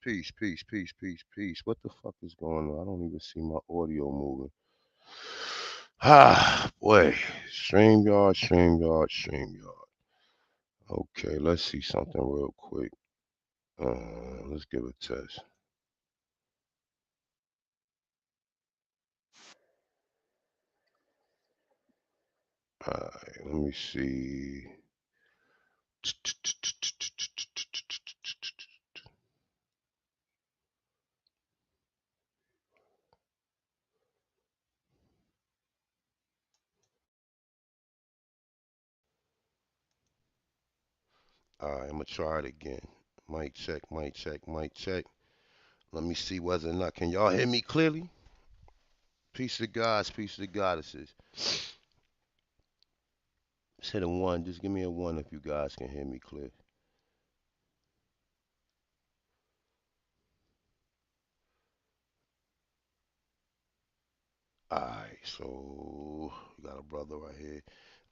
peace, peace, peace, peace, peace. What the fuck is going on? I don't even see my audio moving. Ah, boy. StreamYard, StreamYard, StreamYard. Okay, let's see something real quick. Let's give a test. Alright, let me see. Alright, I'm gonna try it again. Mic check, mic check, mic check. Let me see whether or not can y'all hear me clearly. Peace to gods, peace to goddesses. Just hit a one. Just give me a one if you guys can hear me clear. Alright, so we got a brother right here.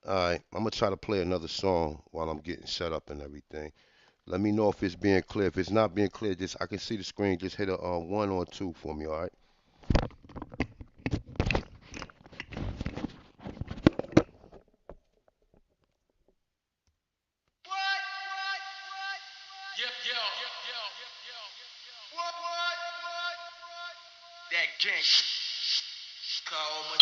Alright, I'm gonna try to play another song while I'm getting set up and everything. Let me know if it's being clear. If it's not being clear, just I can see the screen. Just hit a one or two for me. All right. That gangster. Call my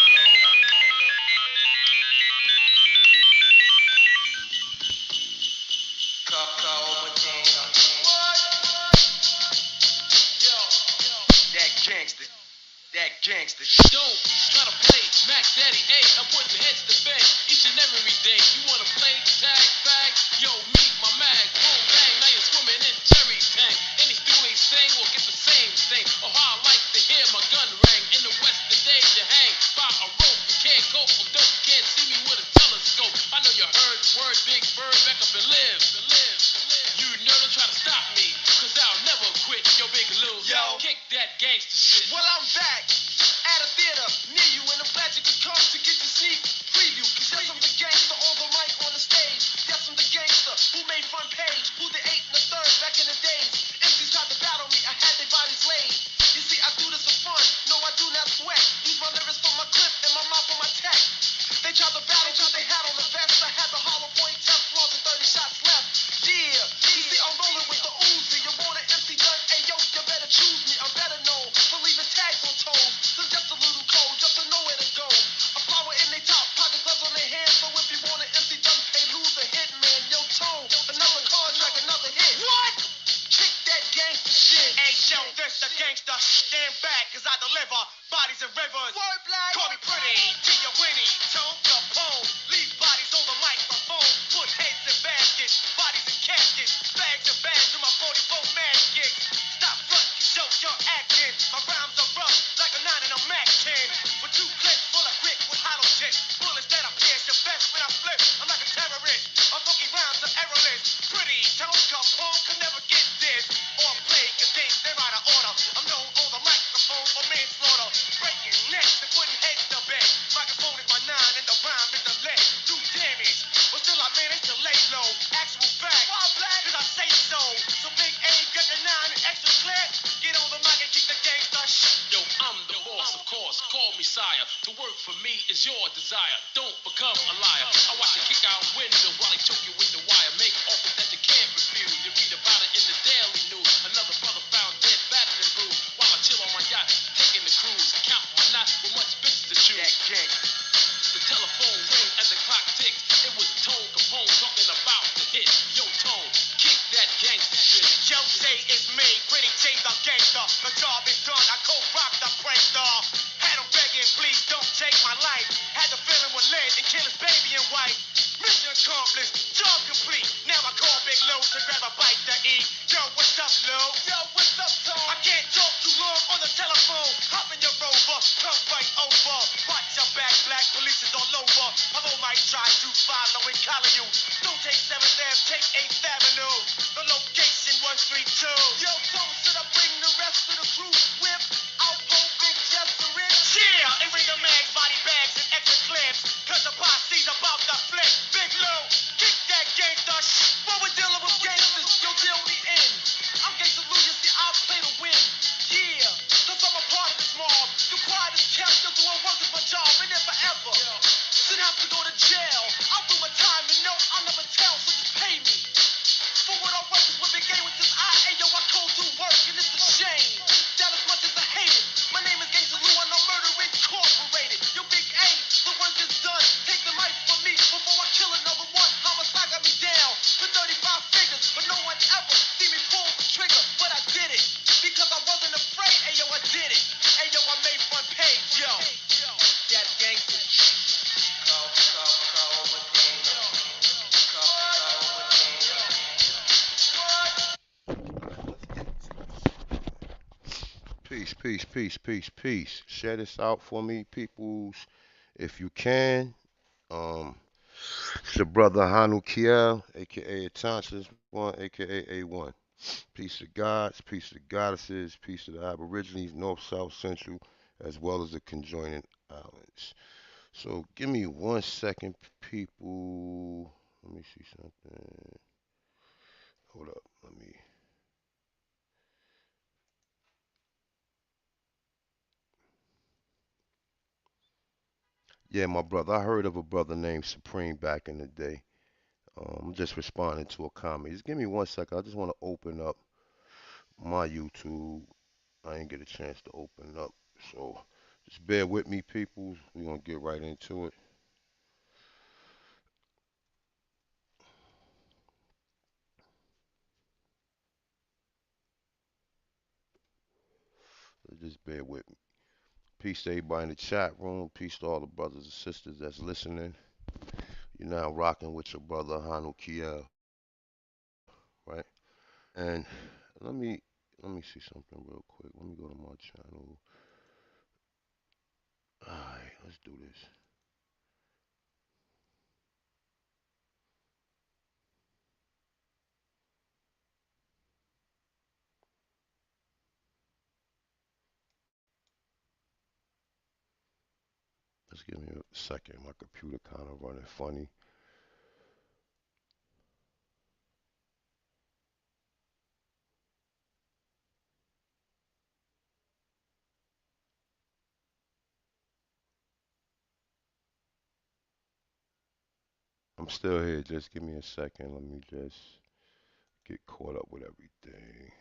That gangster. Don't try to play Mac Daddy A. I'm putting heads to bed each and every day. You wanna play tag fag? Yo, meet my mag. Boom bang, now you're swimming in cherry tank. Any stoolie sing will get the same thing. Oh, how I like to hear my gun ring. In the west today you hang by a rope. You can't cope, I'm dope. You can't see me with a telescope. I know you heard the word Big Bird, back up and live. You know don't try to stop me, cause I'll never quit. Yo, Big Lou, yo, kick that gangster shit. Well, I'm back at a theater near you, and I'm glad you could come to get your sneak preview. Cause yes, I'm the gangster on the mic on the stage. Yes, I'm the gangster who made front page, who the 8 and the 3rd back in the days. MCs tried to battle me, I had their bodies laid. You see, I do this for fun, no, I do not sweat. Use my lyrics for my clip and my mouth for my tech. They tried to battle cause they had on the vest. I had the hollow point test flaws and 30 shots left. Yeah, you see, I'm rolling with the Uzi. You want an MC done? Hey, yo, you better choose me. I'm better known for leaving tags on toes. So just a little cold, just to know where to go. A flower in their top, pocket gloves on their hands. So if you want an MC done, hey, lose a hit, man. Yo, tone, another contract, another hit. What? Kick that gangster shit. Hey, yo, this the gangster. Stand back, cause I deliver bodies and rivers. Word black. Call me pretty, T your Winnie, tone Capone. Leave bodies on the microphone. Put heads in baskets, bodies in caskets. Bags and bags with my 44 mad kicks. Stop front, you show you're acting. My rhymes are rough, like a 9 and a Mac 10. With 2 clips full of grit with hollow tips. Bullets that I pierce your vest when I flip. I'm like a terrorist. My funky rhymes are errorless. Pretty, tone Capone could never get this. Or play, cause they're out of order. I'm known on the microphone for manslaughter. Breaking necks and putting heads to bed. Microphone is my 9 and the rhyme is the lead. Do damage, but still I manage to lay low. Actual fact, cause I say so. So big A, get the 9 and extra clear. Get on the mic and kick the gangster shit. Yo, I'm the boss, of course. Call me sire. To work for me is your desire. Don't become a liar. I watch you kick out windows while they choke you with the wire. Make offers that you can't refuse. You read about it in the Daily News. Another brother found dead, battered and bruised. While I chill on my yacht, taking the cruise. Count my knots with much bitches to choose. That gangster. The telephone ring as the clock ticks. It was Tone Capone talking about the hit. Yo, Tone, kick that gangster shit. Yo, say it's me, Pretty T, the gangster. The job is done, I cold rock the prankster. Had him begging, please don't take my life. Had to fill him with lead and kill his baby and wife. Mission accomplished, job complete. Now I call Big Lou to grab a bite to eat. Yo, what's up, Lou? Yo, what's up, Tom? I can't talk too long on the telephone. Hop in your rover, come right over. Watch your back, black police is all over. Although might try to follow and collar you. Don't take 7th Ave, take 8th Avenue. The location 132. Yo, Tom, should I bring the rest of the crew? Whip, Alpo, Big Jeff, the Rich. Yeah, and bring the mags, body bags, and extra clips. Cause the posse's about to flip. Big Lou, kick that gangster shit. What we're dealing with gangsters, yo, deal me in. I'm gangster Lou, you see, I'll play the ever. Should have to go to jail. I'll do my time and no, I'll never tell, so just pay me. For what I work is what they gave with this yo, I cold do work, and it's a shame that as much as I hate it, my name is Gangsta Lou, and I'm Murder Incorporated. Yo, Big A, the work is done. Take the mic from me before I kill another one. Homicide got me down for 35 figures, but no one ever see me pull the trigger. But I did it because I wasn't afraid. Yo, I did it. Yo, I made front page. Yo, that gangsta. Peace, peace, peace, peace, peace. Share this out for me, peoples, if you can. Um, it's your brother Hanu Kiel, aka Atlantis One, aka A1. Peace to gods, peace to goddesses, peace to the Aborigines, North, South, Central, as well as the conjoining islands. So give me 1 second, people. Let me see something. Hold up. Let me. Yeah, my brother. I heard of a brother named Supreme back in the day. I'm just responding to a comment. Just give me 1 second. I just want to open up my YouTube. I didn't get a chance to open up. So just bear with me, people. We're going to get right into it. So just bear with me. Peace to everybody in the chat room. Peace to all the brothers and sisters that's listening. You're now rocking with your brother Hanu Kiel, right? And let me let me see something real quick. Let me go to my channel. Alright, let's do this. Just give me a second. My computer kind of running funny. I'm still here. Just give me a second. Let me just get caught up with everything.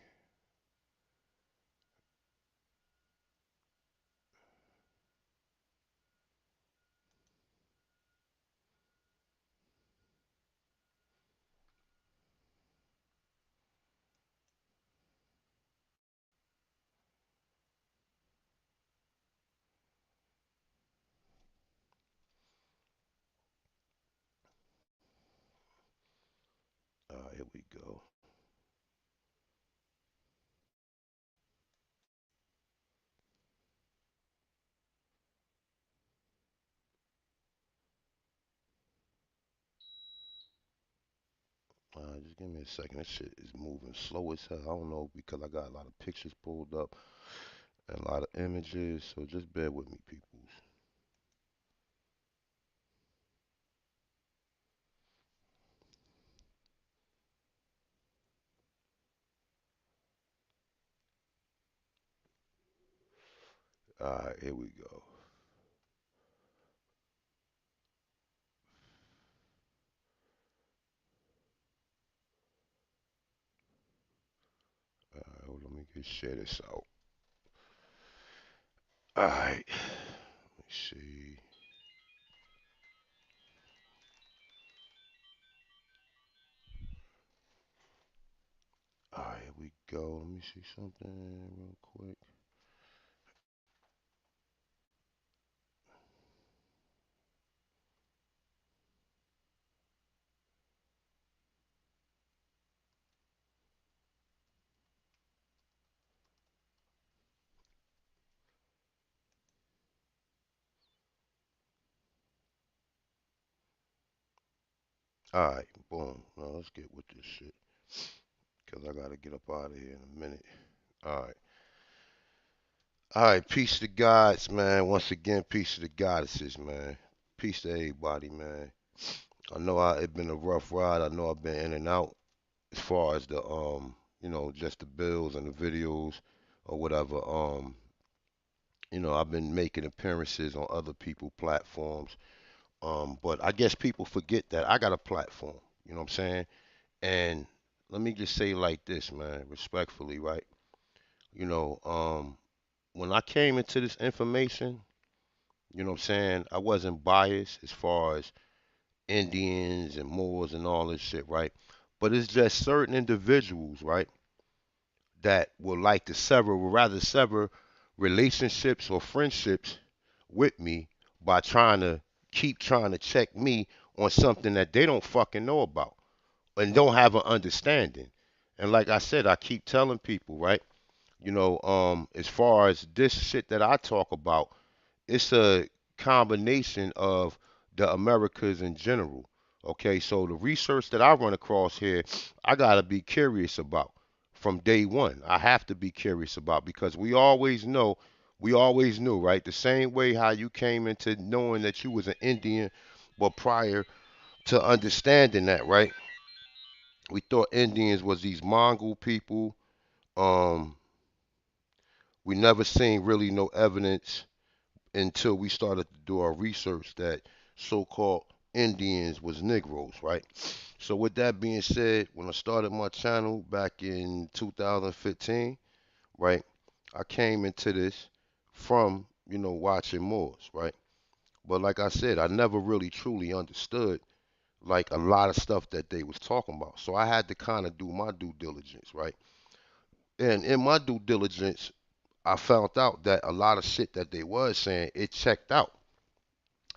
Here we go. Just give me a second. This shit is moving slow as hell. I don't know because I got a lot of pictures pulled up and a lot of images. So just bear with me, peoples. Here we go. Let me get share this out. Alright. Let me see. Alright, here we go. Let me see something real quick. Alright, boom. Now let's get with this shit. Because I gotta get up out of here in a minute. Alright. Alright, peace to gods, man. Once again, peace to the goddesses, man. Peace to everybody, man. I know it's been a rough ride. I know I've been in and out as far as the just the bills and the videos or whatever. I've been making appearances on other people's platforms. But I guess people forget that I got a platform. You know what I'm saying? And let me just say like this, man, respectfully, right? You know, when I came into this information, you know what I'm saying, I wasn't biased as far as Indians and Moors and all this shit, right? But it's just certain individuals, right, that would like to sever, would rather sever relationships or friendships with me by trying to keep trying to check me on something that they don't fucking know about and don't have an understanding. And like I said, I keep telling people, right? As far as this shit that I talk about, it's a combination of the Americas in general. Okay, so the research that I run across here, I gotta be curious about from day one. I have to be curious about because we always knew, right? The same way how you came into knowing that you was an Indian, but prior to understanding that, right? We thought Indians was these Mongol people. Um, we never seen really no evidence until we started to do our research that so-called Indians was Negroes, right? So with that being said, when I started my channel back in 2015, right, I came into this from, watching Moors, right? But like I said, I never really truly understood like a lot of stuff that they was talking about. So I had to kind of do my due diligence, right? And in my due diligence, I found out that a lot of shit that they was saying, it checked out.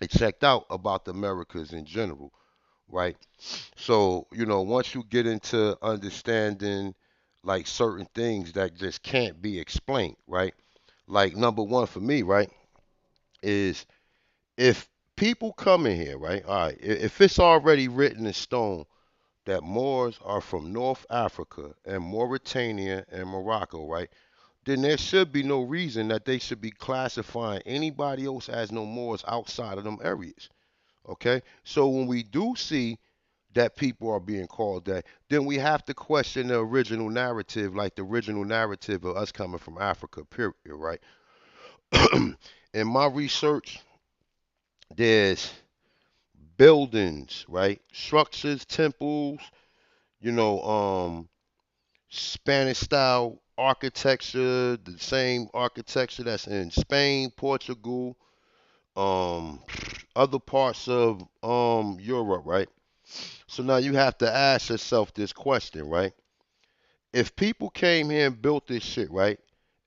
It checked out about the Americas in general, right? So, once you get into understanding like certain things that just can't be explained, right? Like number one for me, right, is if people come in here, right? All right, if it's already written in stone that Moors are from North Africa and Mauritania and Morocco, right? Then there should be no reason that they should be classifying anybody else as no Moors outside of them areas. Okay? So when we do see that people are being called that, then we have to question the original narrative, like the original narrative of us coming from Africa, period, right? In my research, there's buildings, right? Structures, temples, you know, Spanish style architecture, the same architecture that's in Spain, Portugal, um, other parts of Europe, right? So now you have to ask yourself this question, right? If people came here and built this shit, right?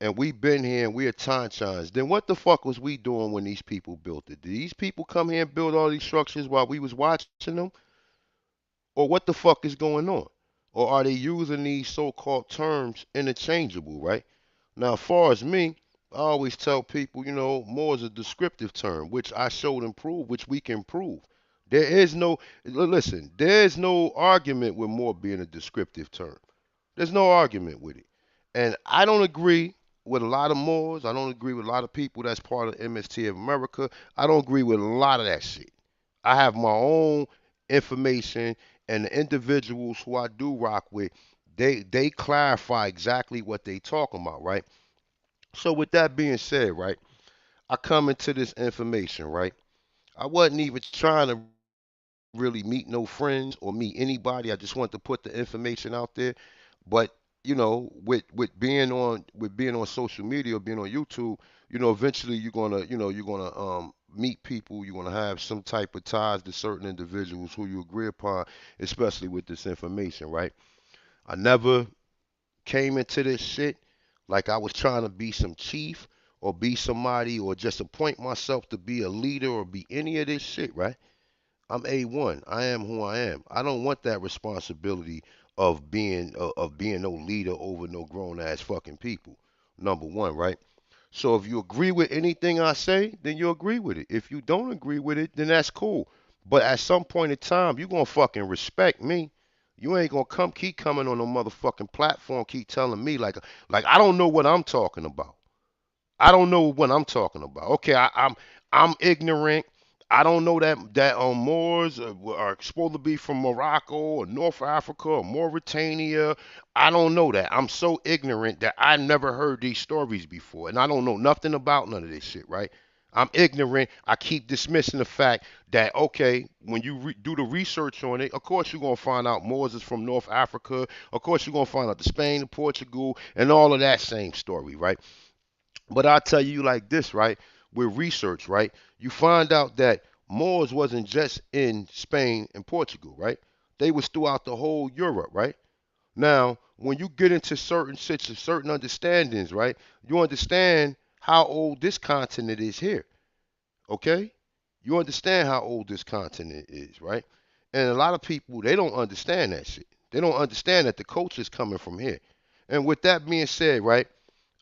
And we been here and we are Tanchans, then what the fuck was we doing when these people built it? Did these people come here and build all these structures while we was watching them? Or what the fuck is going on? Or are they using these so-called terms interchangeable, right? Now, as far as me, I always tell people, more is a descriptive term, which I showed and proved, which we can prove. There is no, listen, there is no argument with more being a descriptive term. There's no argument with it. And I don't agree with a lot of Moors. I don't agree with a lot of people that's part of the MST of America. I don't agree with a lot of that shit. I have my own information, and the individuals who I do rock with, they clarify exactly what they talking about, right? So with that being said, right, I come into this information, right? I wasn't even trying to really meet no friends or meet anybody. I just wanted to put the information out there. But with being on social media, being on YouTube, eventually you're gonna meet people. You're gonna have some type of ties to certain individuals who you agree upon, especially with this information, right? I never came into this shit like I was trying to be some chief or be somebody or just appoint myself to be a leader or be any of this shit, right? I'm A1. I am who I am. I don't want that responsibility of being no leader over no grown ass fucking people. Number one, right? So if you agree with anything I say, then you agree with it. If you don't agree with it, then that's cool. But at some point in time, you gonna fucking respect me. You ain't gonna keep coming on no motherfucking platform, keep telling me like I don't know what I'm talking about. I don't know what I'm talking about. Okay, I'm ignorant. I don't know that Moors are supposed to be from Morocco or North Africa or Mauritania. I don't know that. I'm so ignorant that I never heard these stories before, and I don't know nothing about none of this shit. Right? I'm ignorant. I keep dismissing the fact that okay, when you do the research on it, of course you're gonna find out Moors is from North Africa. Of course you're gonna find out the Spain, and Portugal, and all of that same story, right? But I'll tell you like this, right? With research, right? You find out that Moors wasn't just in Spain and Portugal, right? They was throughout the whole Europe, right? Now, when you get into certain understandings, right? You understand how old this continent is here, okay? You understand how old this continent is, right? And a lot of people they don't understand that shit. They don't understand that the culture is coming from here. And with that being said, right?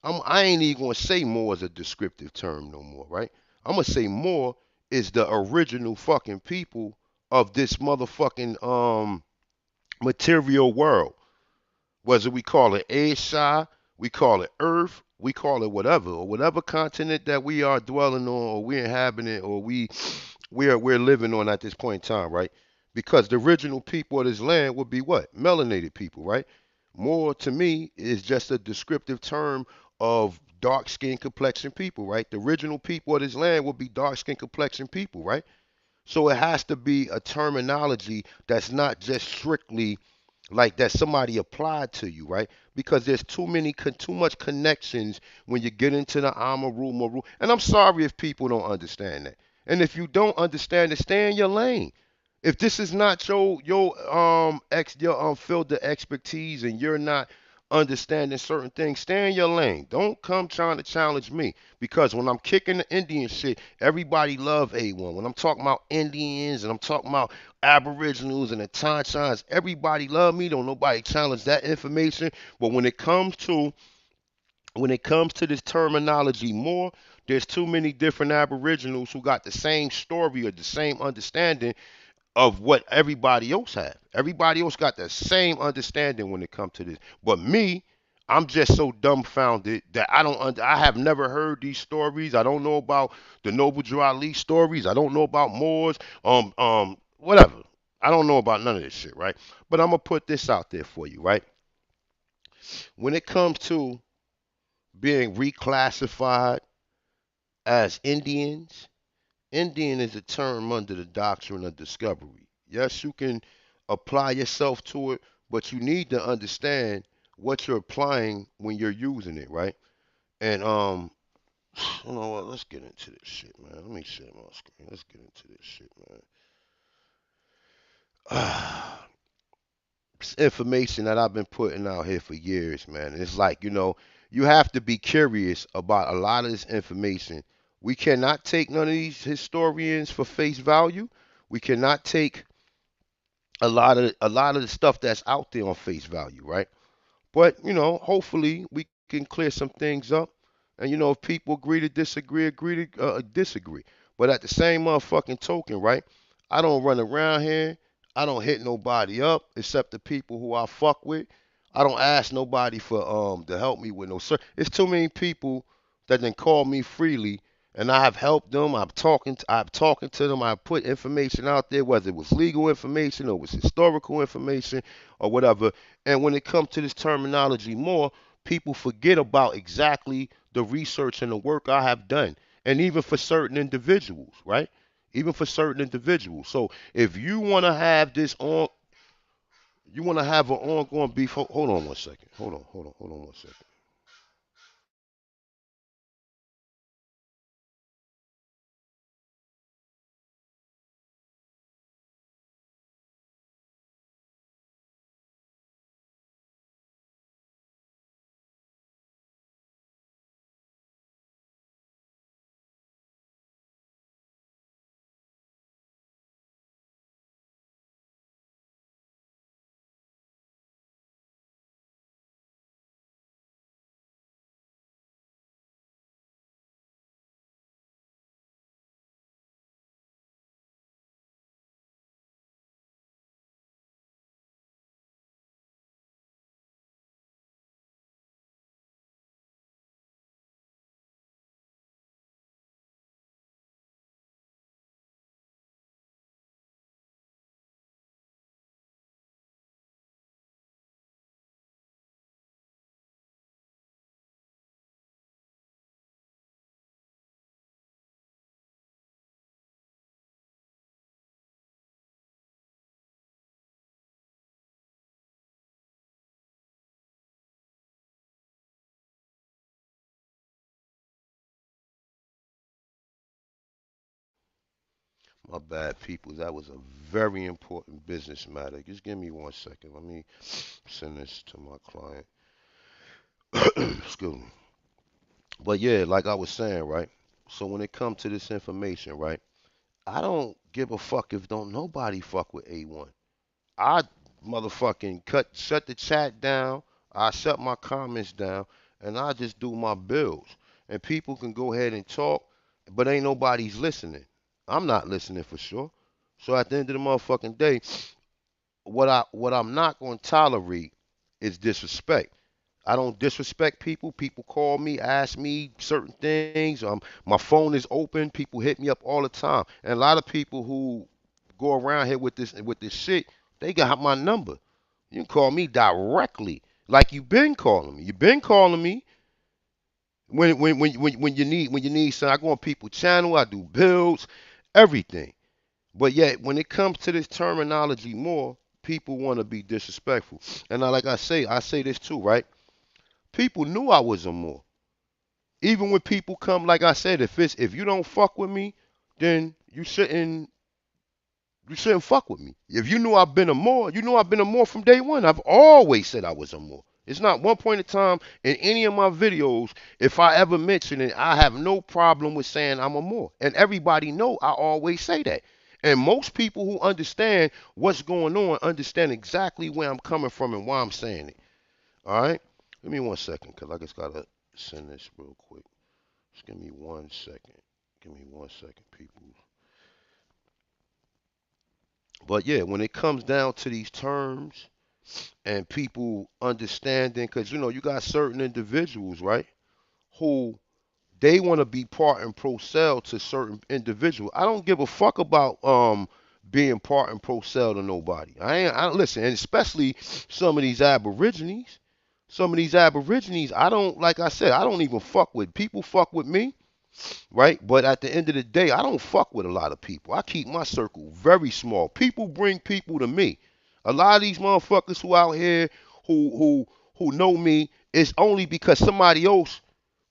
I ain't even gonna say more as a descriptive term no more, right? I'm gonna say more is the original fucking people of this motherfucking material world. Whether we call it Asia, we call it Earth, we call it whatever, or whatever continent that we are dwelling on, or we inhabiting, or we're living on at this point in time, right? Because the original people of this land would be what? Melanated people, right? More to me is just a descriptive term of dark skin complexion people, right? The original people of this land would be dark skin complexion people, right? So it has to be a terminology that's not just strictly like that somebody applied to you, right? Because there's too much connections when you get into the Amaru, Muru. And I'm sorry if people don't understand that. And if you don't understand it, stay in your lane. If this is not your field of expertise and you're not understanding certain things, stay in your lane. Don't come trying to challenge me because when I'm kicking the Indian shit, everybody love A1. When I'm talking about Indians and I'm talking about Aboriginals and the Tonchans, everybody love me. Don't nobody challenge that information. But when it comes to this terminology more, there's too many different Aboriginals who got the same story or the same understanding of what everybody else have. Everybody else got the same understanding when it comes to this. But me, I'm just so dumbfounded that I have never heard these stories. I don't know about the Noble Drew Ali stories. I don't know about Moors. Whatever. I don't know about none of this shit, right? But I'm gonna put this out there for you, right? When it comes to being reclassified as Indians, Indian is a term under the doctrine of discovery. Yes, you can apply yourself to it, but you need to understand what you're applying when you're using it, right? And you know what? Let's get into this shit, man. Let me share my screen. Let's get into this shit, man. It's information that I've been putting out here for years, man. And it's like, you have to be curious about a lot of this information. We cannot take none of these historians for face value. We cannot take a lot of the stuff that's out there on face value, right? But hopefully we can clear some things up. And if people agree to disagree. But at the same motherfucking token, right? I don't run around here. I don't hit nobody up except the people who I fuck with. I don't ask nobody for to help me with no sir. It's too many people that then call me freely and I have helped them. I'm talking to them. I put information out there, whether it was legal information or it was historical information or whatever. And when it comes to this terminology more, people forget about exactly the research and the work I have done. And even for certain individuals, right? Even for certain individuals. So if you want to have this on, you want to have an ongoing beef. Hold on one second. Hold on one second. My bad, people. That was a very important business matter. Just give me 1 second. Let me send this to my client. Excuse me. But yeah, like I was saying, right? So when it comes to this information, right? I don't give a fuck if don't nobody fuck with A1. I motherfucking shut the chat down. I shut my comments down, and I just do my bills. And people can go ahead and talk, but ain't nobody's listening. I'm not listening for sure. So at the end of the motherfucking day, what I'm not going to tolerate is disrespect. I don't disrespect people. People call me, ask me certain things. My phone is open. People hit me up all the time. And a lot of people who go around here with this shit, they got my number. You can call me directly, like you've been calling me. You've been calling me when you need something. I go on people channel. I do builds, everything. But yet, when it comes to this terminology more, people want to be disrespectful. And like I say this too, right? People knew I was a Moor. Even when people come, like I said, if you don't fuck with me, then you shouldn't fuck with me. If you knew I've been a Moor, you know I've been a Moor from day one. I've always said I was a Moor. It's not one point in time in any of my videos, if I ever mention it, I have no problem with saying I'm a Moor. And everybody know I always say that. And most people who understand what's going on understand exactly where I'm coming from and why I'm saying it. All right? Give me 1 second, because I just got to send this real quick. Just give me 1 second. Give me 1 second, people. But yeah, when it comes down to these terms and people understanding, because you got certain individuals, right, who they want to be part and pro sell to certain individuals. I don't give a fuck about being part and pro sell to nobody. I listen, and especially some of these aborigines. Some of these aborigines, I don't like I said, I don't even fuck with. People fuck with me, right? But at the end of the day, I don't fuck with a lot of people. I keep my circle very small. People bring people to me. A lot of these motherfuckers who out here who know me, it's only because somebody else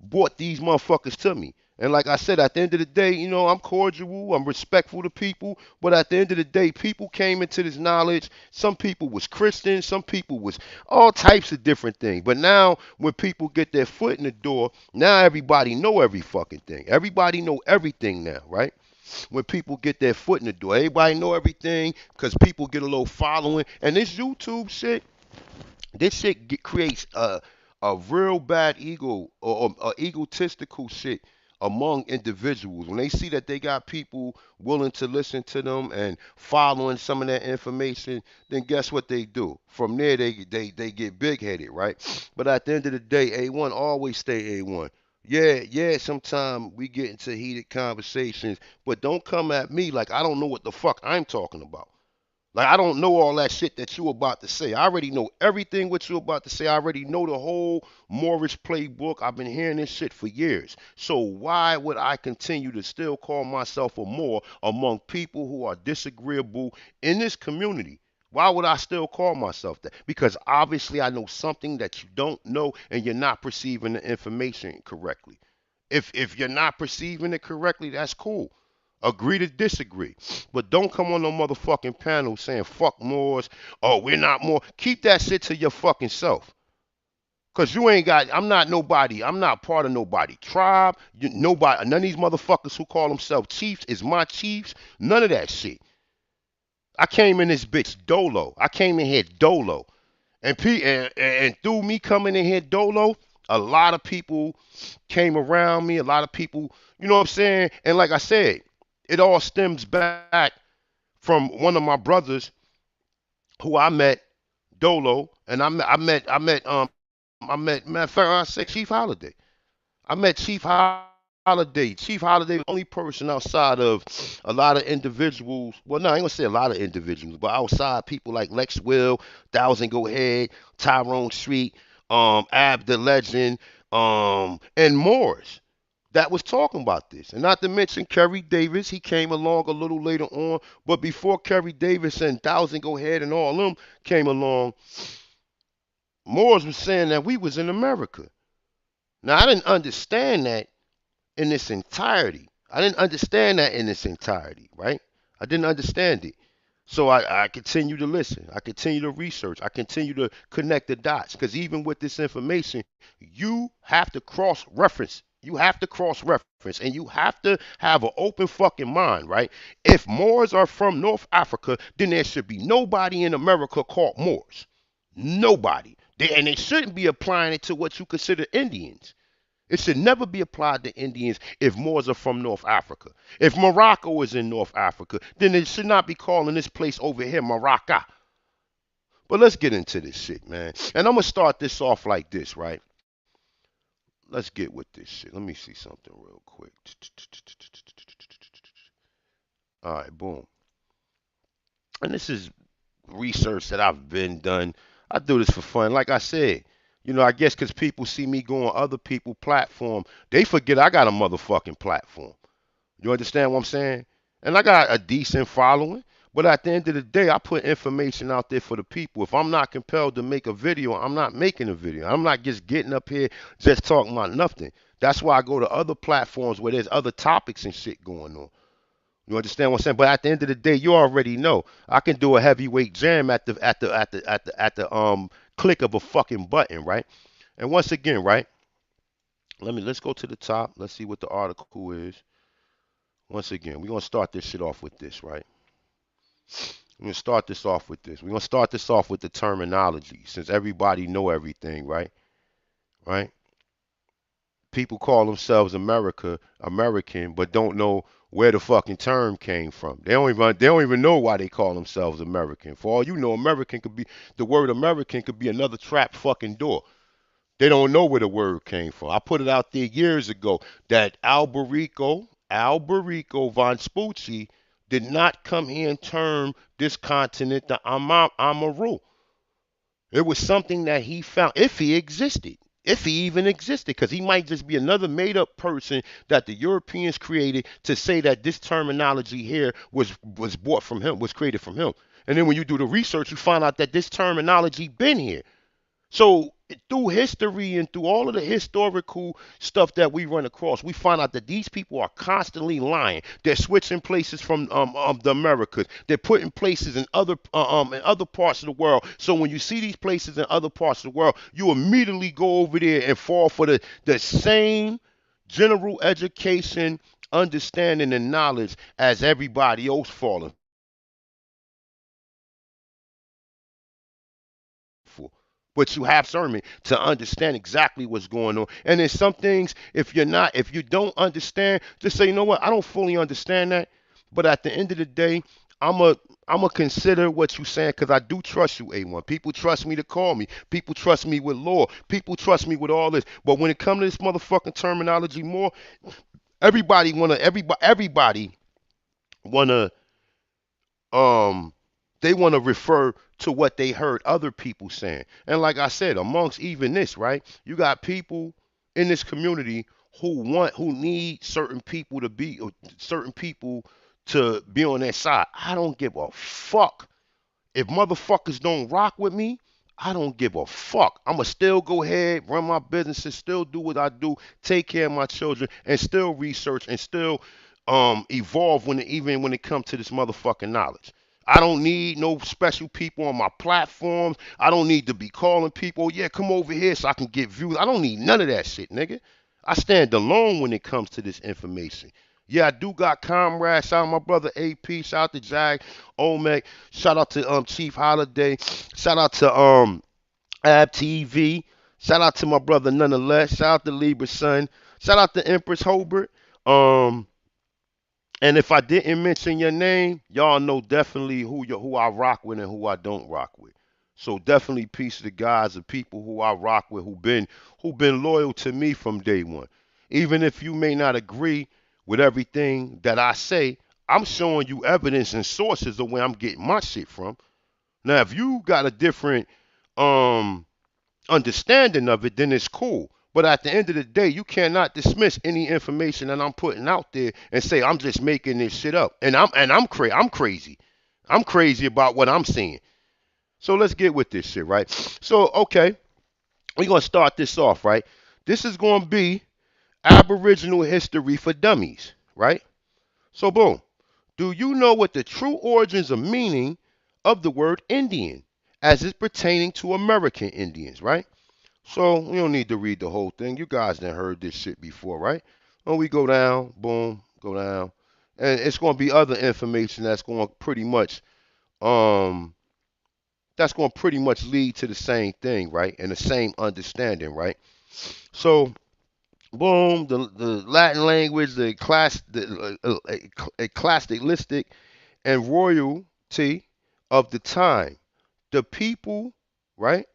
brought these motherfuckers to me. And like I said, at the end of the day, I'm cordial, I'm respectful to people, but at the end of the day, people came into this knowledge. Some people was Christian, some people was all types of different things. But now when people get their foot in the door, now everybody know every fucking thing. Everybody know everything now, right? When people get their foot in the door, everybody know everything because people get a little following. And this YouTube shit, this shit creates a real bad ego or egotistical shit among individuals. When they see that they got people willing to listen to them and following some of that information, then guess what they do? From there, they get big headed, right? But at the end of the day, A1 always stay A1. Yeah, yeah, sometimes we get into heated conversations, but don't come at me like I don't know what the fuck I'm talking about. Like I don't know all that shit that you about to say. I already know everything what you about to say. I already know the whole Morris playbook. I've been hearing this shit for years. So why would I continue to still call myself a Moor among people who are disagreeable in this community? Why would I still call myself that? Because obviously I know something that you don't know and you're not perceiving the information correctly. If you're not perceiving it correctly, that's cool. Agree to disagree. But don't come on no motherfucking panel saying fuck Moors. Oh, we're not more. Keep that shit to your fucking self. Cause you ain't got, I'm not nobody. I'm not part of nobody tribe. Nobody, none of these motherfuckers who call themselves chiefs is my chiefs. None of that shit. I came in this bitch dolo. I came in here dolo. And through me coming in here dolo, a lot of people came around me. A lot of people, you know what I'm saying? And like I said, it all stems back from one of my brothers who I met dolo, and matter of fact, I said Chief Holiday. I met Chief Holiday. Chief Holiday was the only person outside of a lot of individuals. Well, no, I ain't gonna say a lot of individuals, but outside people like Lex Will, Thousand Go Ahead, Tyrone Street, Ab the Legend, and Morris that was talking about this. And not to mention Kerry Davis, he came along a little later on. But before Kerry Davis and Thousand Go Ahead and all of them came along, Morris was saying that we was in America. Now I didn't understand that in its entirety. I didn't understand that in its entirety, right? I didn't understand it. So I continue to listen. I continue to research. I continue to connect the dots. Because even with this information, you have to cross reference. You have to cross reference and you have to have an open fucking mind, right? If Moors are from North Africa, then there should be nobody in America called Moors. Nobody. And they shouldn't be applying it to what you consider Indians. It should never be applied to Indians if Moors are from North Africa. If Morocco is in North Africa, then it should not be calling this place over here Maraca. But let's get into this shit, man. And I'm going to start this off like this, right? Let's get with this shit. Let me see something real quick. All right, boom. And this is research that I've been done. I do this for fun. Like I said, I guess because people see me go on other people's platform, they forget I got a motherfucking platform. You understand what I'm saying? And I got a decent following. But at the end of the day, I put information out there for the people. If I'm not compelled to make a video, I'm not making a video. I'm not just getting up here just talking about nothing. That's why I go to other platforms where there's other topics and shit going on. You understand what I'm saying? But at the end of the day, you already know I can do a heavyweight jam at the click of a fucking button, right? And once again, right? Let's go to the top. Let's see what the article is. Once again, we're gonna start this shit off with this, right? We're gonna start this off with this. We're gonna start this off with the terminology, since everybody know everything, right? Right? People call themselves American, but don't know where the fucking term came from. They don't even know why they call themselves American. For all you know, American could be the word American could be another trap fucking door. They don't know where the word came from. I put it out there years ago that Alberico von Spucci did not come here and term this continent the Amaru. It was something that he found, if he existed, if he even existed, because he might just be another made up person that the Europeans created to say that this terminology here was bought from him, was created from him. And then when you do the research, you find out that this terminology been here. So through history and through all of the historical stuff that we run across, we find out that these people are constantly lying. They're switching places from the Americas. They're putting places in other parts of the world. So when you see these places in other parts of the world, you immediately go over there and fall for the same general education, understanding, and knowledge as everybody else falling for. But you have sermon to understand exactly what's going on. And in some things, if you don't understand, just say, you know what, I don't fully understand that. But at the end of the day, I'm a I'm gonna consider what you're saying because I do trust you, A1. People trust me to call me. People trust me with law. People trust me with all this. But when it comes to this motherfucking terminology, more everybody wanna um they want to refer to what they heard other people saying. And like I said, amongst even this, right? You got people in this community who need certain people to be on their side. I don't give a fuck if motherfuckers don't rock with me. I don't give a fuck. I'ma still go ahead, run my businesses, still do what I do, take care of my children, and still research and still evolve even when it comes to this motherfucking knowledge. I don't need no special people on my platforms. I don't need to be calling people, yeah, come over here so I can get views. I don't need none of that shit, nigga. I stand alone when it comes to this information. Yeah, I do got comrades. Shout out my brother AP. Shout out to Jag Olmec. Shout out to Chief Holiday. Shout out to Ab TV. Shout out to my brother nonetheless. Shout out to Libra Son. Shout out to Empress Hobart. Um and if I didn't mention your name, y'all know definitely who I rock with and who I don't rock with. So definitely peace to the guys and people who I rock with who've been loyal to me from day one. Even if you may not agree with everything that I say, I'm showing you evidence and sources of where I'm getting my shit from. Now if you got a different um understanding of it, then it's cool. But at the end of the day, you cannot dismiss any information that I'm putting out there and say I'm just making this shit up. I'm crazy. I'm crazy about what I'm seeing. So let's get with this shit, right? So okay, we're gonna start this off, right? This is gonna be Aboriginal history for dummies, right? So boom. Do you know what the true origins of meaning of the word Indian as it's pertaining to American Indians, right? So we don't need to read the whole thing. You guys done heard this shit before, right? When we go down, boom, go down. And it's gonna be other information um that's gonna pretty much lead to the same thing, right? And the same understanding, right? So boom, the Latin language, the ecclesiastic and royalty of the time, the people, right,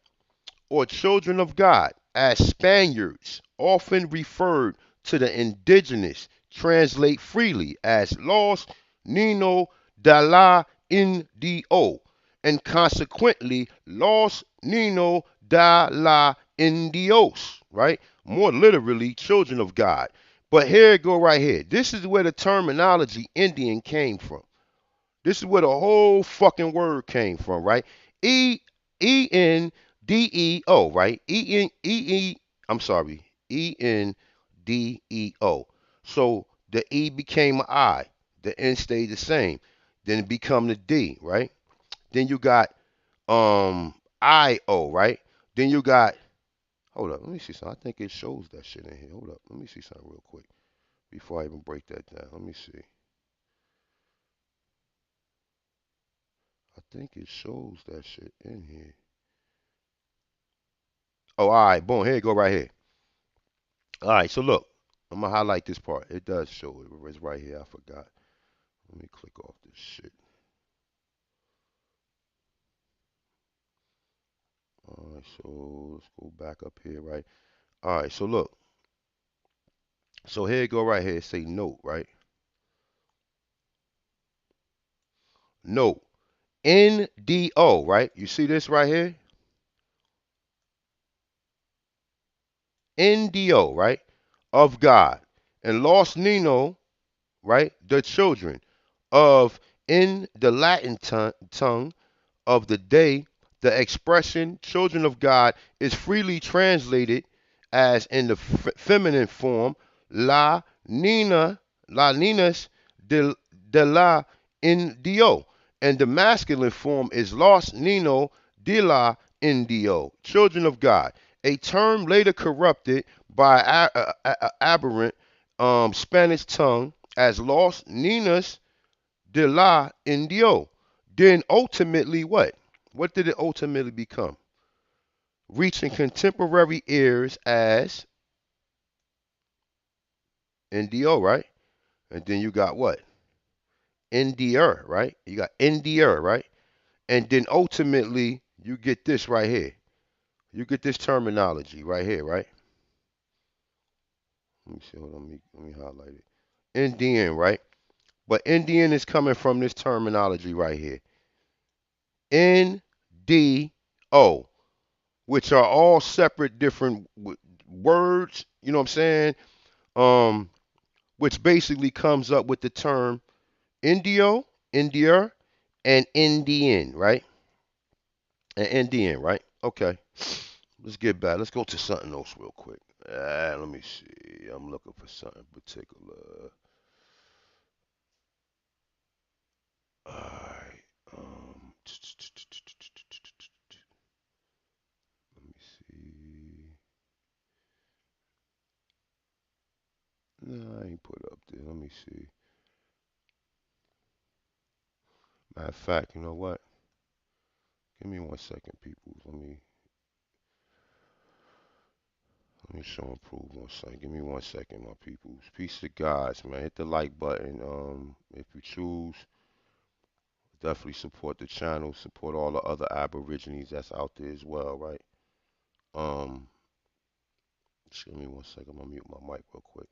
or children of God, as Spaniards often referred to the indigenous, translate freely as Los Niños de la Indio, and consequently Los Niños de la Indios, right? More literally, children of God. But here it go right here. This is where the terminology Indian came from. This is where the whole fucking word came from, right? E Endeo, right? I'm sorry, Endeo. So the E became an I. The N stayed the same. Then it become the D, right? Then you got IO, right? Then you got hold up, let me see something. I think it shows that shit in here. Hold up, let me see something real quick before I even break that down. Let me see. I think it shows that shit in here. Oh, all right, boom. Here you go, right here. All right, so look, I'm gonna highlight this part. It does show it. It's right here. I forgot. Let me click off this shit. All right, so let's go back up here, right? All right, so look. So here you go, right here. Say note, right? Note. NDO, right? You see this right here? NDO, right? Of God. And Los Nino, right? The children of, in the Latin tongue of the day, the expression children of God is freely translated as in the feminine form la ninas de la indio, and the masculine form is los nino de la indio, children of God, a term later corrupted by aberrant Spanish tongue as los ninas de la indio. Then ultimately what? What did it ultimately become? Reaching contemporary ears as Indio, right? And then you got what? Indier, right? You got Indier, right? And then ultimately you get this right here. You get this terminology right here, right? Let me see. Hold on. Let me highlight it. Indian, right? But Indian is coming from this terminology right here. NDO, which are all separate different words, you know what I'm saying? Um, which basically comes up with the term Indio, India, and Indian, right? And Indian, right? Okay. Let's get back. Let's go to something else real quick. Let me see. I'm looking for something particular. Alright. Let me see. No, I ain't put up there. Let me see. Matter of fact, you know what? Give me 1 second, people. Let me show and prove on something. Give me 1 second, my peoples. Peace to guys, man. Hit the like button. If you choose, definitely support the channel. Support all the other Aborigines that's out there as well, right? Um, just give me 1 second. I'm gonna mute my mic real quick.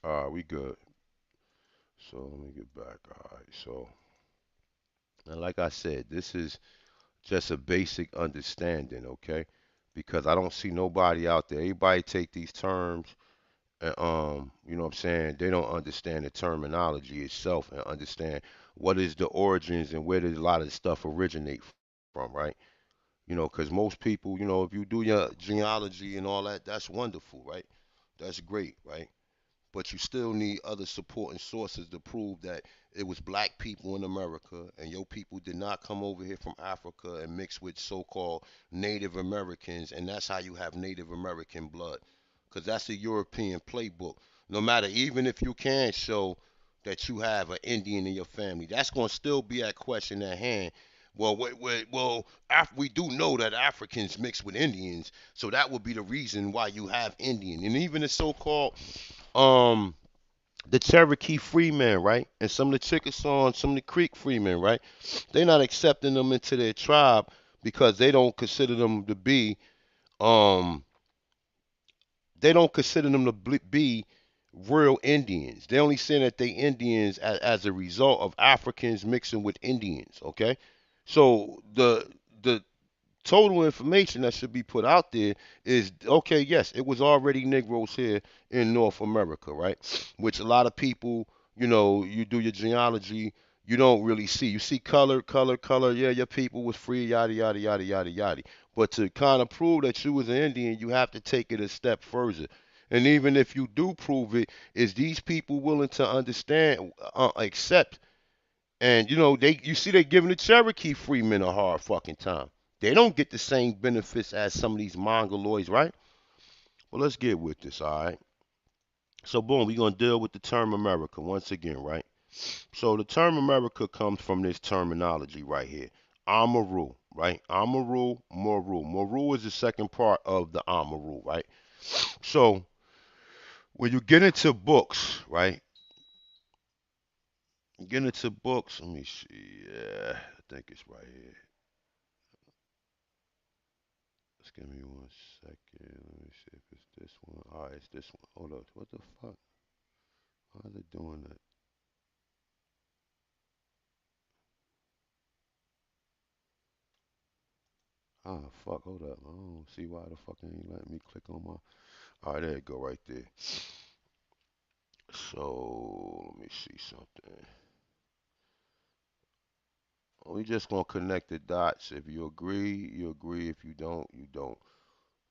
All right, we good. So let me get back. All right. So, and like I said, this is just a basic understanding, okay? Because I don't see nobody out there. Everybody take these terms and you know what I'm saying? They don't understand the terminology itself and understand what is the origins and where did a lot of stuff originate from, right? You know, because most people, you know, if you do your genealogy and all that, that's wonderful, right? That's great, right? But you still need other supporting sources to prove that it was black people in America and your people did not come over here from Africa and mix with so-called Native Americans, and that's how you have Native American blood, because that's the European playbook. No matter, even if you can show that you have an Indian in your family, that's going to still be at question at hand. Well, we do know that Africans mix with Indians, so that would be the reason why you have Indian, and even the so-called um the Cherokee freemen, right? And some of the Chickasaw and some of the Creek freemen, right? They're not accepting them into their tribe because they don't consider them to be um they don't consider them to be real Indians. They only saying that they Indians as a result of Africans mixing with Indians, okay? So the total information that should be put out there is okay, yes, it was already Negroes here in North America, right? Which a lot of people, you know, you do your genealogy, you don't really see. You see color, color, color. Yeah, your people was free, yada, yada, yada, yada, yada. But to kind of prove that you was an Indian, you have to take it a step further. And even if you do prove it, is these people willing to understand, accept and you know, you see they giving the Cherokee freemen a hard fucking time. They don't get the same benefits as some of these mongoloids, right? Well, let's get with this, all right? So boom, we're gonna deal with the term America once again, right? So the term America comes from this terminology right here. Amaru, right? Amaru, Moru. Moru is the second part of the Amaru, right? So when you get into books, right? Get into books, let me see. Yeah, I think it's right here. Just give me 1 second. Let me see if it's this one. All right, it's this one. Hold up. What the fuck? Why are they doing that? Ah, fuck. Hold up. I don't see why the fuck it ain't letting me click on my. All right, there you go, right there. So let me see something. We just gonna connect the dots. If you agree, you agree. If you don't, you don't.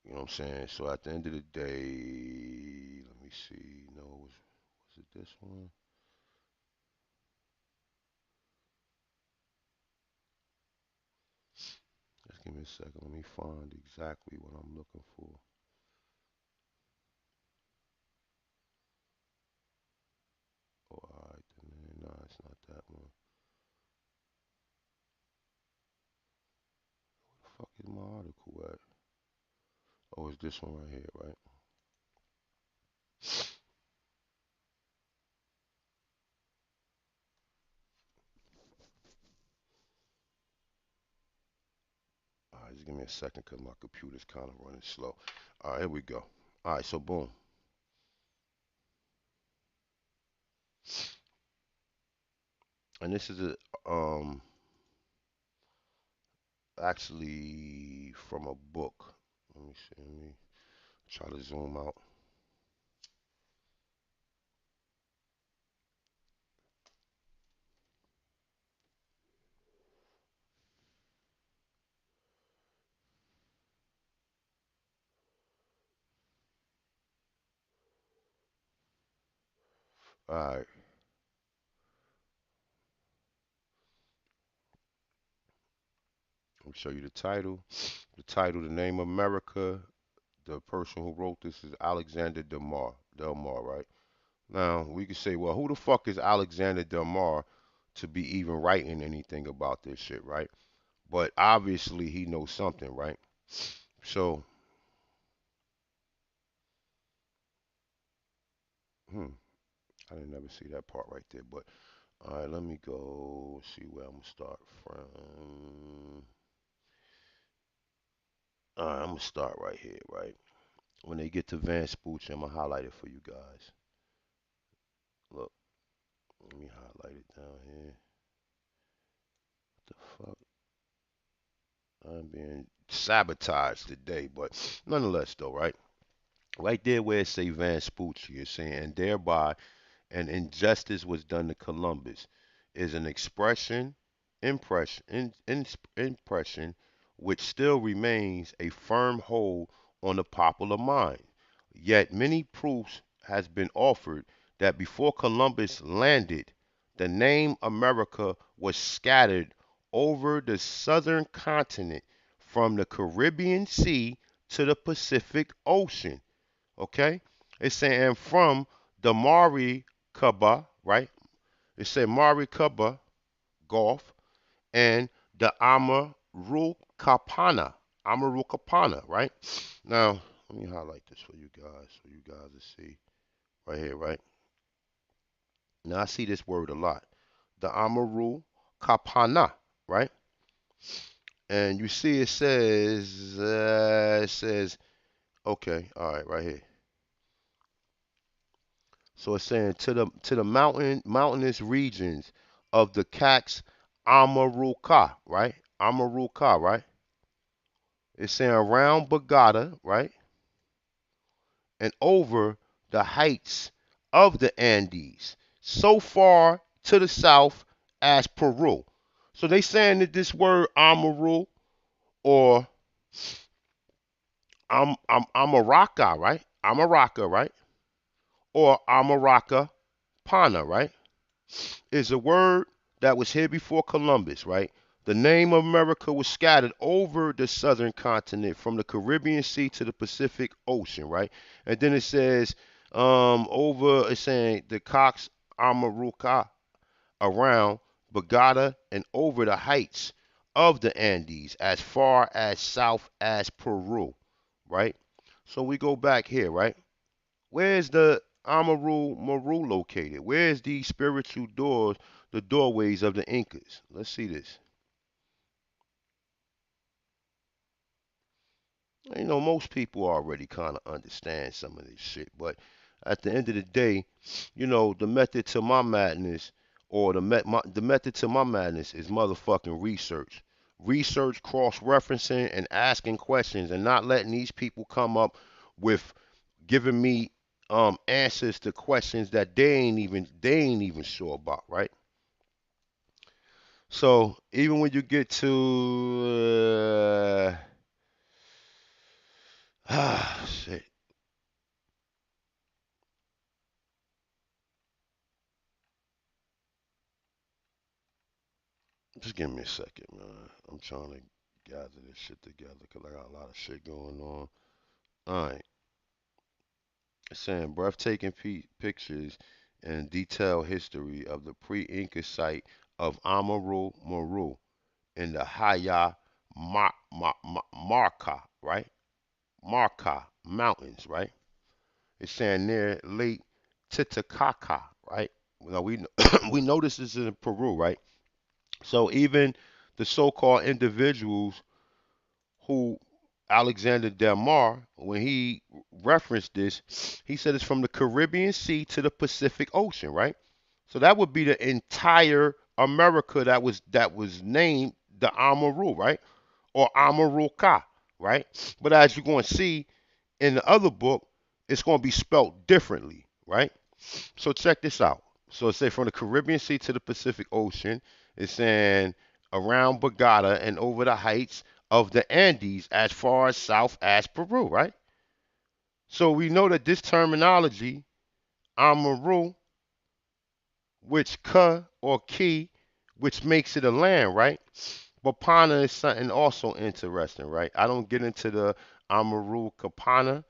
You know what I'm saying? So at the end of the day, let me see. No, was it this one? Just give me a second. Let me find exactly what I'm looking for. Oh, alright, then. No, it's not that one. The fuck is my article at? Oh, it's this one right here, right? Alright, just give me a second because my computer's kind of running slow. Alright, here we go. Alright, so boom. And this is a actually from a book. Let me see. Let me try to zoom out. Alright, let me show you the title. The title, The Name America. The person who wrote this is Alexander Delmar, right? Now, we could say, well, who the fuck is Alexander Delmar to be even writing anything about this shit, right? But obviously he knows something, right? So, hmm, I didn't ever see that part right there. But all right, let me go see where I'm gonna start from. All right, I'm gonna start right here, right? When they get to Van Spooch, I'm gonna highlight it for you guys. Look, let me highlight it down here. What the fuck? I'm being sabotaged today, but nonetheless, though, right? Right there where it say Van Vespucci, it's saying, and thereby an injustice was done to Columbus, is an impression which still remains a firm hold on the popular mind. Yet many proofs has been offered that before Columbus landed, the name America was scattered over the southern continent from the Caribbean Sea to the Pacific Ocean. Okay? It's saying from the Maracaba, right? It said Maracaba Gulf and the Amarucapana, right? Now, let me highlight this for you guys so you guys will see right here, right? Now, I see this word a lot. The Amarucapana, right? And you see it says, okay, all right, right here. So it's saying to the mountainous regions of the Cax Amaruca, right? Amaruca, right? It's saying around Bagada, right? And over the heights of the Andes, so far to the south as Peru. So they saying that this word Amaru or Amaraca, right? Amaraca, right? Or Amaraca Pana, right? Is a word that was here before Columbus, right? The name of America was scattered over the southern continent from the Caribbean Sea to the Pacific Ocean, right? And then it says, it's saying the Cox Amaruca around Bagada and over the heights of the Andes as far as south as Peru, right? So we go back here, right? Where's the Maru located? Where's the spiritual doors, the doorways of the Incas? Let's see this. You know, most people already kind of understand some of this shit, but at the end of the day, you know, the method to my madness, or the method to my madness is motherfucking research. Research, cross-referencing, and asking questions, and not letting these people come up with giving me answers to questions that they ain't even sure about, right? So even when you get to shit, just give me a second, man. I'm trying to gather this shit together because I got a lot of shit going on. All right, it's saying breathtaking pictures and detailed history of the pre-Inca site of Amaru Muru in the Haya Marca, right? Marca Mountains, right? It's saying near Lake Titicaca, right? Now we we know this is in Peru, right? So even the so-called individuals who Alexander Del Mar, when he referenced this, he said it's from the Caribbean Sea to the Pacific Ocean, right? So that would be the entire America that was named the Amaru, right? Or Amaruca, right? But as you're going to see in the other book, it's going to be spelt differently, right? So check this out. So it's say from the Caribbean Sea to the Pacific Ocean. It's saying around Bogota and over the heights of the Andes as far as south as Peru, right? So we know that this terminology, Amaru, which ka or ki, which makes it a land, right? But Pana is something also interesting, right? I don't get into the Amaru Kapana.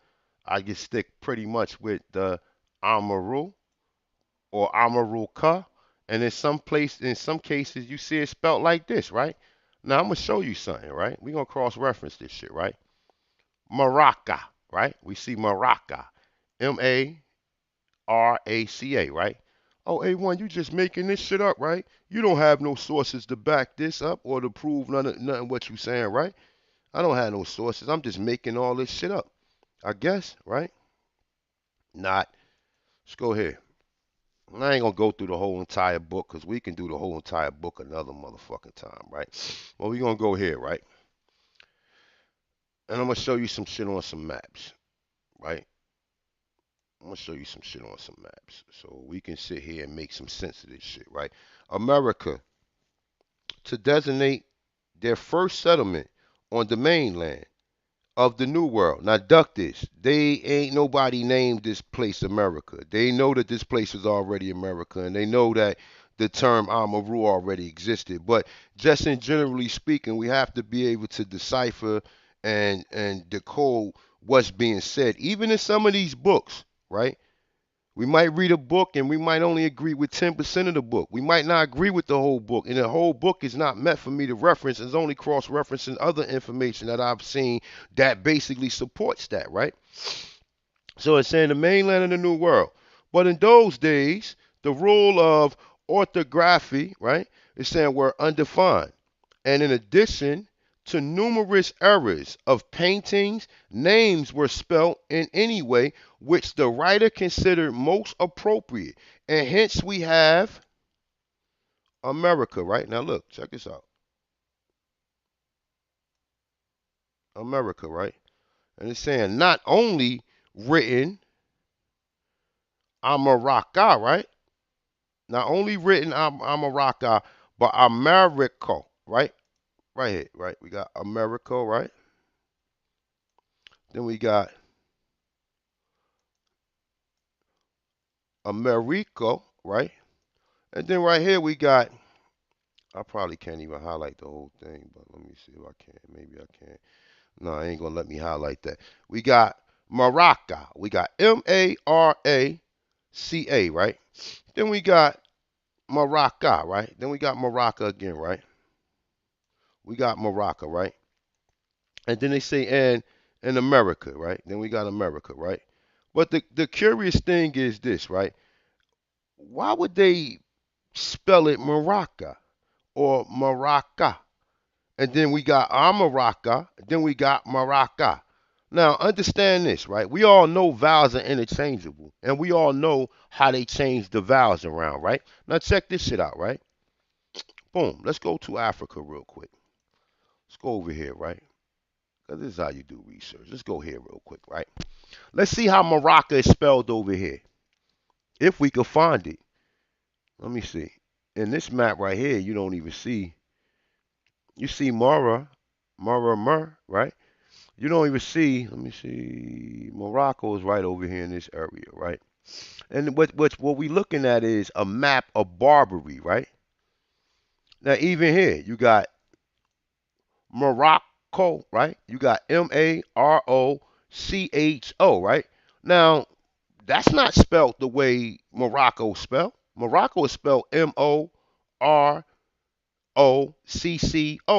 I just stick pretty much with the Amaru or Amaruca. And in some cases, you see it spelled like this, right? Now I'm gonna show you something, right? We're gonna cross-reference this shit, right? Maraca, right? We see Maraca, Maraca, right? Oh, A1, you just making this shit up, right? You don't have no sources to back this up or to prove nothing what you saying, right? I don't have no sources. I'm just making all this shit up. I guess, right? Not. Let's go here. I ain't gonna go through the whole entire book because we can do the whole entire book another motherfucking time, right? Well, we gonna go here, right? And I'm gonna show you some shit on some maps, right? I'm gonna show you some shit on some maps so we can sit here and make some sense of this shit, right? America to designate their first settlement on the mainland of the New World. Now, duck this. They ain't nobody named this place America. They know that this place is already America, and they know that the term Amaru already existed. But just in generally speaking, we have to be able to decipher and decode what's being said, even in some of these books, right? We might read a book and we might only agree with 10% of the book. We might not agree with the whole book. And the whole book is not meant for me to reference. It's only cross referencing other information that I've seen that basically supports that, right? So it's saying the mainland of the New World. But in those days, the rule of orthography, right, is saying were undefined. And in addition to numerous errors of paintings, names were spelt in any way which the writer considered most appropriate. And hence we have America, right? Now look, check this out. America, right? And it's saying not only written Amaruca, right? Not only written Amaruca, but America, right? Right here, right? We got America, right? Then we got America, right? And then right here we got, I probably can't even highlight the whole thing, but let me see if I can. Maybe I can. No, I ain't gonna let me highlight that. We got Maraca. We got Maraca, right? Then we got Maraca, right? Then we got Maraca again, right? We got Maraca, right? And then they say and in America, right? Then we got America, right? But the curious thing is this, right? Why would they spell it Maraca or Maraca? And then we got Amaraca, then we got Maraca. Now, understand this, right? We all know vowels are interchangeable, and we all know how they change the vowels around, right? Now, check this shit out, right? Boom. Let's go to Africa real quick. Let's go over here, right? Because this is how you do research. Let's go here real quick, right? Let's see how Maraca is spelled over here, if we can find it. Let me see. In this map right here, you don't even see. You see Mur, right? You don't even see. Let me see. Morocco is right over here in this area, right? And what we looking at is a map of Barbary, right? Now even here, you got Morocco, right? You got Marocho, right? Now that's not spelled the way Morocco spelled. Morocco is spelled Morocco,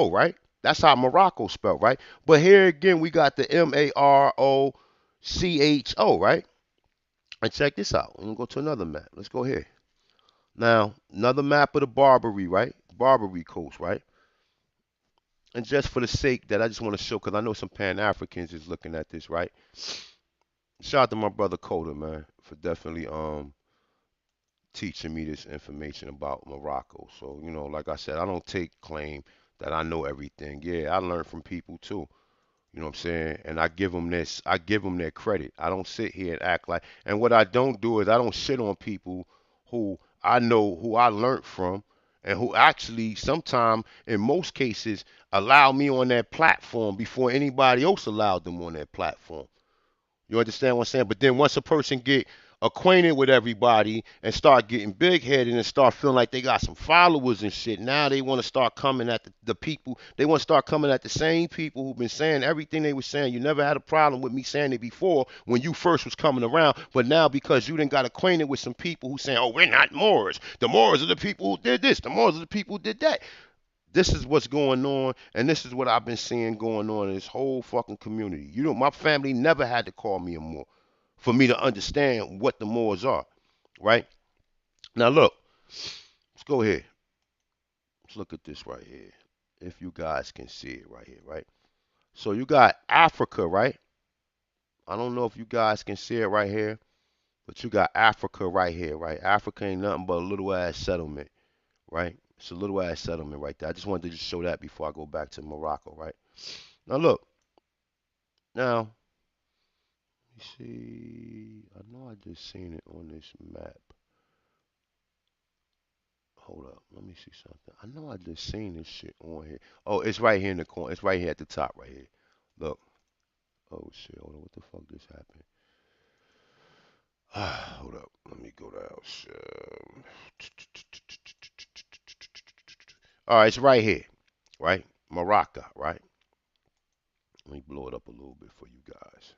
right? That's how Morocco spelled, right? But here again, we got the Marocho, right? And check this out. We're gonna go to another map. Let's go here. Now, another map of the Barbary, right? Barbary coast, right? And just for the sake that I just want to show, because I know some Pan Africans is looking at this, right? Shout out to my brother Coda, man, for definitely teaching me this information about Morocco. So, like I said, I don't take claim that I know everything. Yeah, I learn from people too. You know what I'm saying? And I give them their credit. I don't sit here and act like, and what I don't do is I don't shit on people who I know, who I learned from, and who actually, sometimes, in most cases, allow me on that platform before anybody else allowed them on that platform. You understand what I'm saying? But then once a person get acquainted with everybody and start getting big headed and start feeling like they got some followers and shit, now they want to start coming at the people. They want to start coming at the same people who've been saying everything they were saying. You never had a problem with me saying it before when you first was coming around, but now because you done got acquainted with some people who saying, oh, we're not Moors. The Moors are the people who did this. The Moors are the people who did that. This is what's going on, and this is what I've been seeing going on in this whole fucking community. My family never had to call me a Moor for me to understand what the Moors are, right? Now look, let's go here. Let's look at this right here. If you guys can see it right here, right? So you got Africa, right? I don't know if you guys can see it right here. But you got Africa right here, right? Africa ain't nothing but a little ass settlement, right? It's a little ass settlement right there. I just wanted to just show that before I go back to Morocco, right? Now look, now you see, I know I just seen it on this map. Hold up, let me see something. I know I just seen this shit on here. Oh, it's right here in the corner. It's right here at the top, right here. Look. Oh shit, hold on. What the fuck just happened? Hold up. Let me go down. All right, it's right here, right? Maraca, right? Let me blow it up a little bit for you guys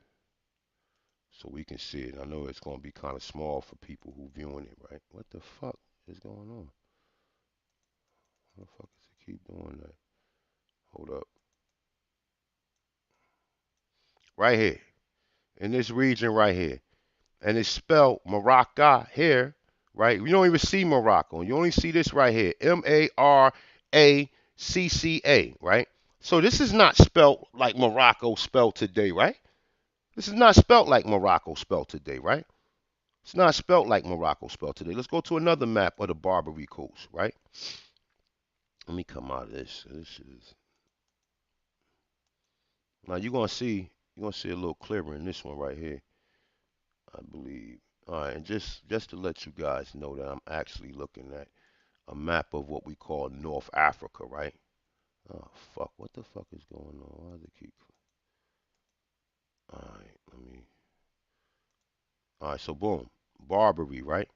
so we can see it. I know it's gonna be kind of small for people who viewing it, right? What the fuck is going on? What the fuck is it keep doing that? Hold up. Right here, in this region right here. And it's spelled Maraca here, right? You don't even see Morocco. You only see this right here, Maracca, right? So this is not spelled like Morocco spelled today, right? This is not spelled like Morocco spelled today, right? It's not spelled like Morocco spelled today. Let's go to another map of the Barbary Coast, right? Let me come out of this. This is now you're gonna see a little clearer in this one right here, I believe. All right, and just to let you guys know that I'm actually looking at a map of what we call North Africa, right? Oh fuck, what the fuck is going on? Why does it keep? All right, let me. All right, so boom, Barbary, right?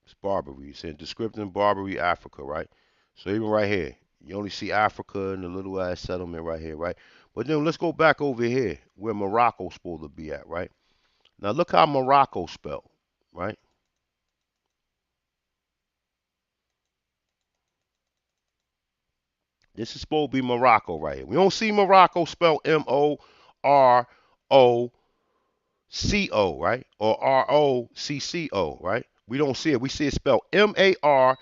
It's Barbary. It's in descriptive Barbary, Africa, right? So even right here, you only see Africa and the little ass settlement right here, right? But then let's go back over here where Morocco's supposed to be at, right? Now look how Morocco spelled, right? This is supposed to be Morocco right here. We don't see Morocco spelled Moroco, right? Or Rocco, right? We don't see it. We see it spelled Maruccos,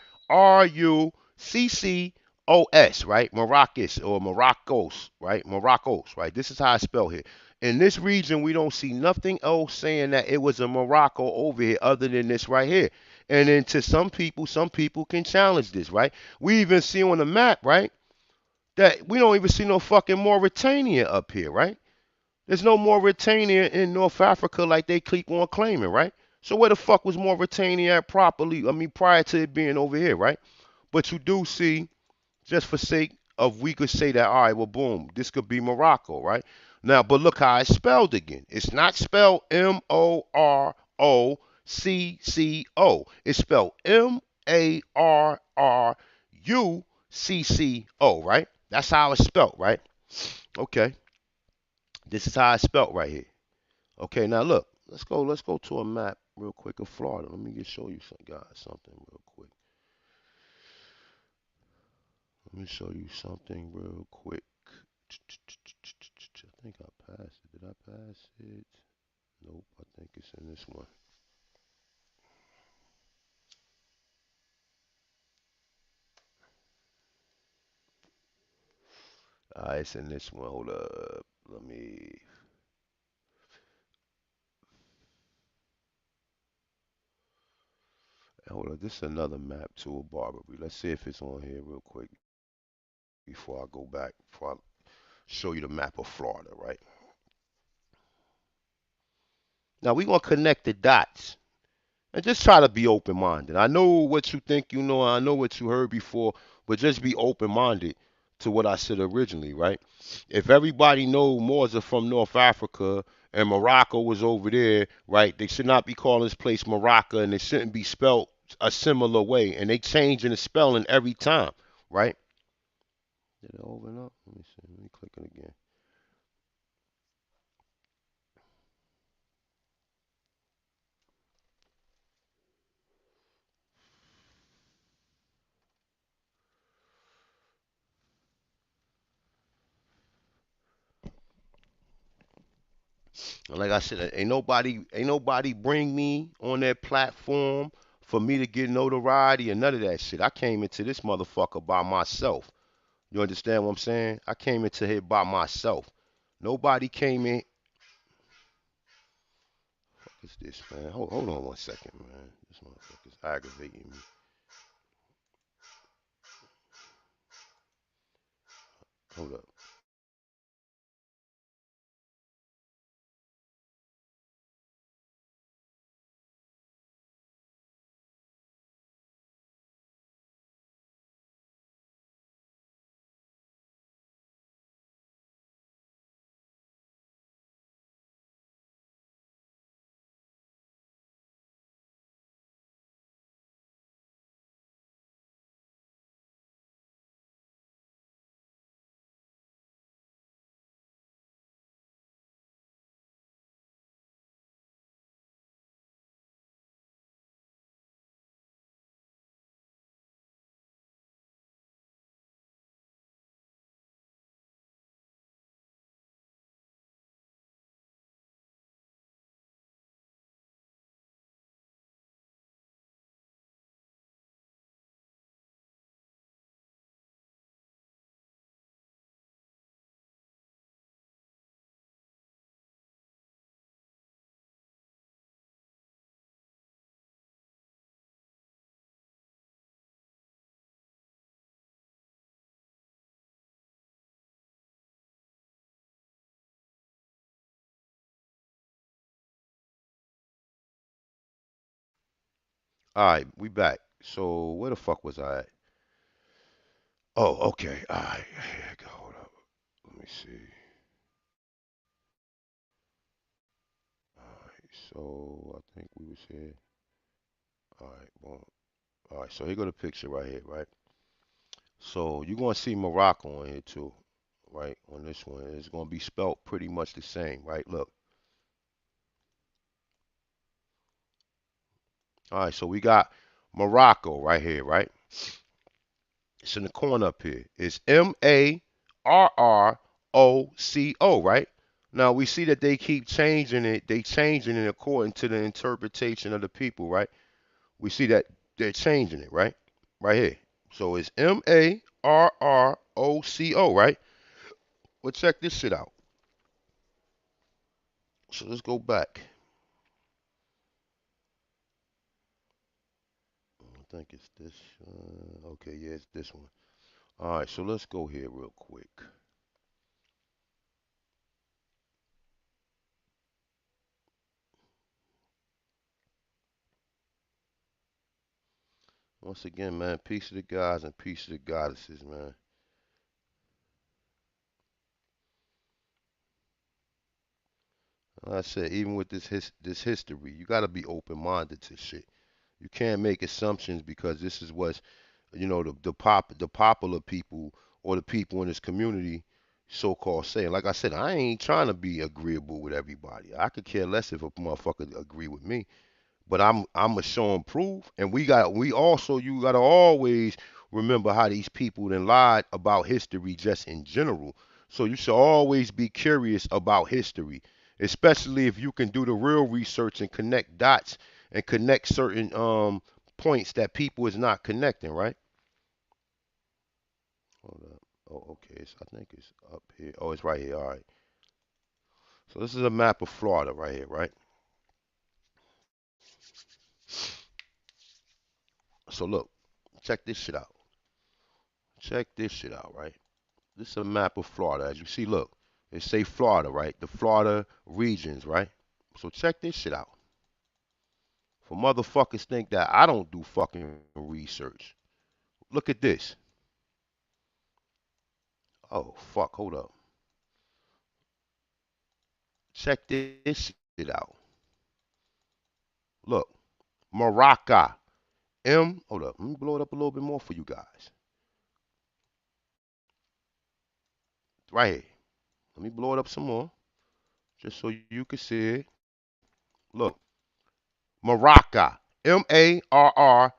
right? Maracas or Moroccos, right? Moroccos, right? This is how it's spelled here. In this region, we don't see nothing else saying that it was a Morocco over here other than this right here. And then to some people can challenge this, right? We even see on the map, right? That we don't even see no fucking Mauritania up here, right? There's no Mauritania in North Africa like they keep on claiming, right? So where the fuck was Mauritania at properly? I mean, prior to it being over here, right? But you do see, just for sake of we could say that, all right, well, boom, this could be Morocco, right? Now, but look how it's spelled again. It's not spelled Moroccco. It's spelled Marucco, right? That's how it's spelled, right? Okay. This is how it's spelled right here. Okay, now look, let's go to a map real quick of Florida. Let me just show you some guys something real quick. Let me show you something real quick. I think I passed it. Did I pass it? Nope, I think it's in this one. It's in this one. Hold up. Let me. Hold up. This is another map to a Barbary. Let's see if it's on here real quick before I go back. Before I show you the map of Florida, right? Now we're gonna connect the dots. And just try to be open minded. I know what you think you know, I know what you heard before, but just be open minded to what I said originally, right? If everybody know Moors are from North Africa and Morocco was over there, right? They should not be calling this place Maraca and it shouldn't be spelled a similar way. And they changing the spelling every time, right? Did it open up? Let me see. Let me click it again. Like I said, ain't nobody bring me on that platform for me to get notoriety or none of that shit. I came into this motherfucker by myself. You understand what I'm saying? I came into here by myself. Nobody came in. What's this, man? Hold on 1 second, man. This motherfucker's aggravating me. Hold up. All right, we back. So where the fuck was I at? Oh, okay. All right. Here we go. Hold up. Let me see. All right. So I think we was here. All right. Boom. All right. So here go the picture right here, right? So you're gonna see Morocco on here too, right? On this one, it's gonna be spelt pretty much the same, right? Look. All right. So we got Morocco right here, right? It's in the corner up here. It's Marroco, right? Now we see that they keep changing it. They changing it according to the interpretation of the people, right? We see that they're changing it, right? Right here. So it's Marroco, right? Well, check this shit out. So let's go back. I think it's this. Okay, yeah, it's this one. All right, so let's go here real quick. Once again, man, peace to the guys and peace to the goddesses, man. Like I said, even with this history, you got to be open minded to shit. You can't make assumptions because this is what's the popular people or the people in this community so-called saying. Like I said, I ain't trying to be agreeable with everybody. I could care less if a motherfucker agree with me. But I'm a show and prove, and we also you gotta always remember how these people then lied about history just in general. So you should always be curious about history, especially if you can do the real research and connect dots and connect certain points that people is not connecting, right? Hold up. Oh, okay. I think it's up here. Oh, it's right here. All right. So this is a map of Florida right here, right? So look, check this shit out. Check this shit out, right? This is a map of Florida. As you see, look, it say Florida, right? The Florida regions, right? So check this shit out. For motherfuckers think that I don't do fucking research. Look at this. Oh fuck, hold up. Check this shit out. Look, Maraca. Hold up. Let me blow it up a little bit more for you guys. Right here. Let me blow it up some more, just so you can see it. Look, Maraca. Maracacoa.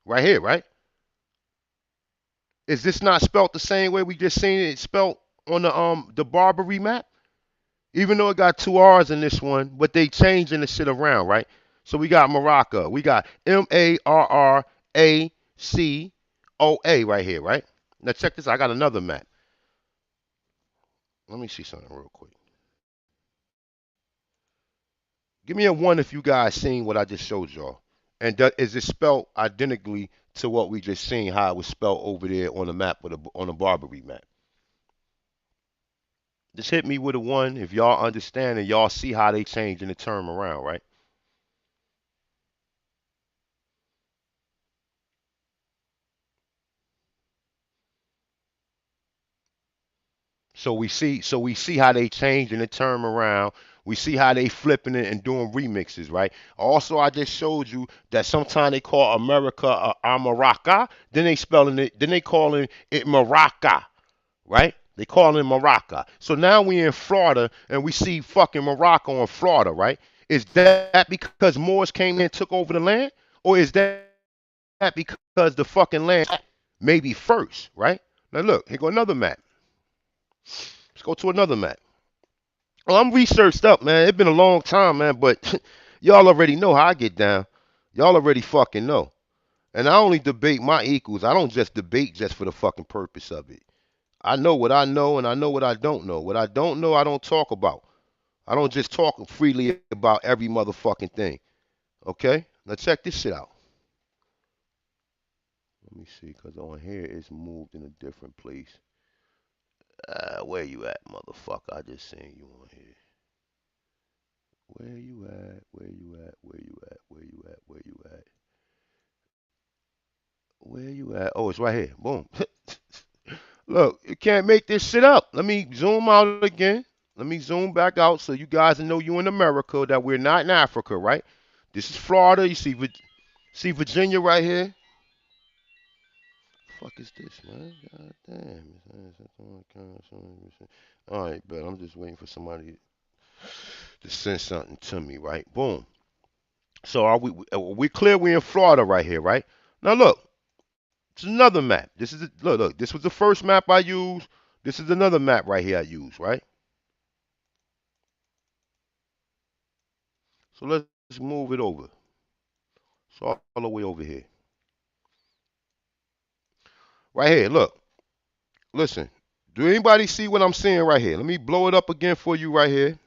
Right here, right? Is this not spelt the same way we just seen it spelt on the Barbary map? Even though it got two R's in this one, but they changing the shit around, right? So we got Maraca. We got Marracacoa right here, right? Now check this. I got another map. Let me see something real quick. Give me a one if you guys seen what I just showed y'all. And is it spelled identically to what we just seen, how it was spelled over there on the map with on the Barbary map? Just hit me with a one if y'all understand and y'all see how they changing the term around, right? So we see how they changing the term around. We see how they flipping it and doing remixes, right? Also, I just showed you that sometimes they call America Amaraca, then they spelling it, then they calling it Maraca, right? They calling it Maraca. So now we in Florida and we see fucking Morocco in Florida, right? Is that because Moors came in and took over the land? Or is that because the fucking land maybe first, right? Now look, here go another map. Let's go to another map. Well, I'm researched up, man. It's been a long time, man, but y'all already know how I get down. Y'all already fucking know. And I only debate my equals. I don't just debate just for the fucking purpose of it. I know what I know and I know what I don't know. What I don't know, I don't talk about. I don't just talk freely about every motherfucking thing. Okay? Now check this shit out. Let me see, because on here it's moved in a different place. Where you at, motherfucker? I just seen you on here. Where you at? Where you at? Where you at? Where you at? Where you at? Where you at? Oh, it's right here. Boom. Look, you can't make this shit up. Let me zoom out again. Let me zoom back out so you guys know you in America, that we're not in Africa, right? This is Florida. You see Virginia right here. Fuck is this, man? God damn. All right, but I'm just waiting for somebody to send something to me, right? Boom. So are we clear? We in Florida right here, right? Now look, it's another map. This is look. This was the first map I used. This is another map right here I use, right? So let's move it over. So all the way over here, right here. Look, listen. Do anybody see what I'm seeing right here? Let me blow it up again for you right here.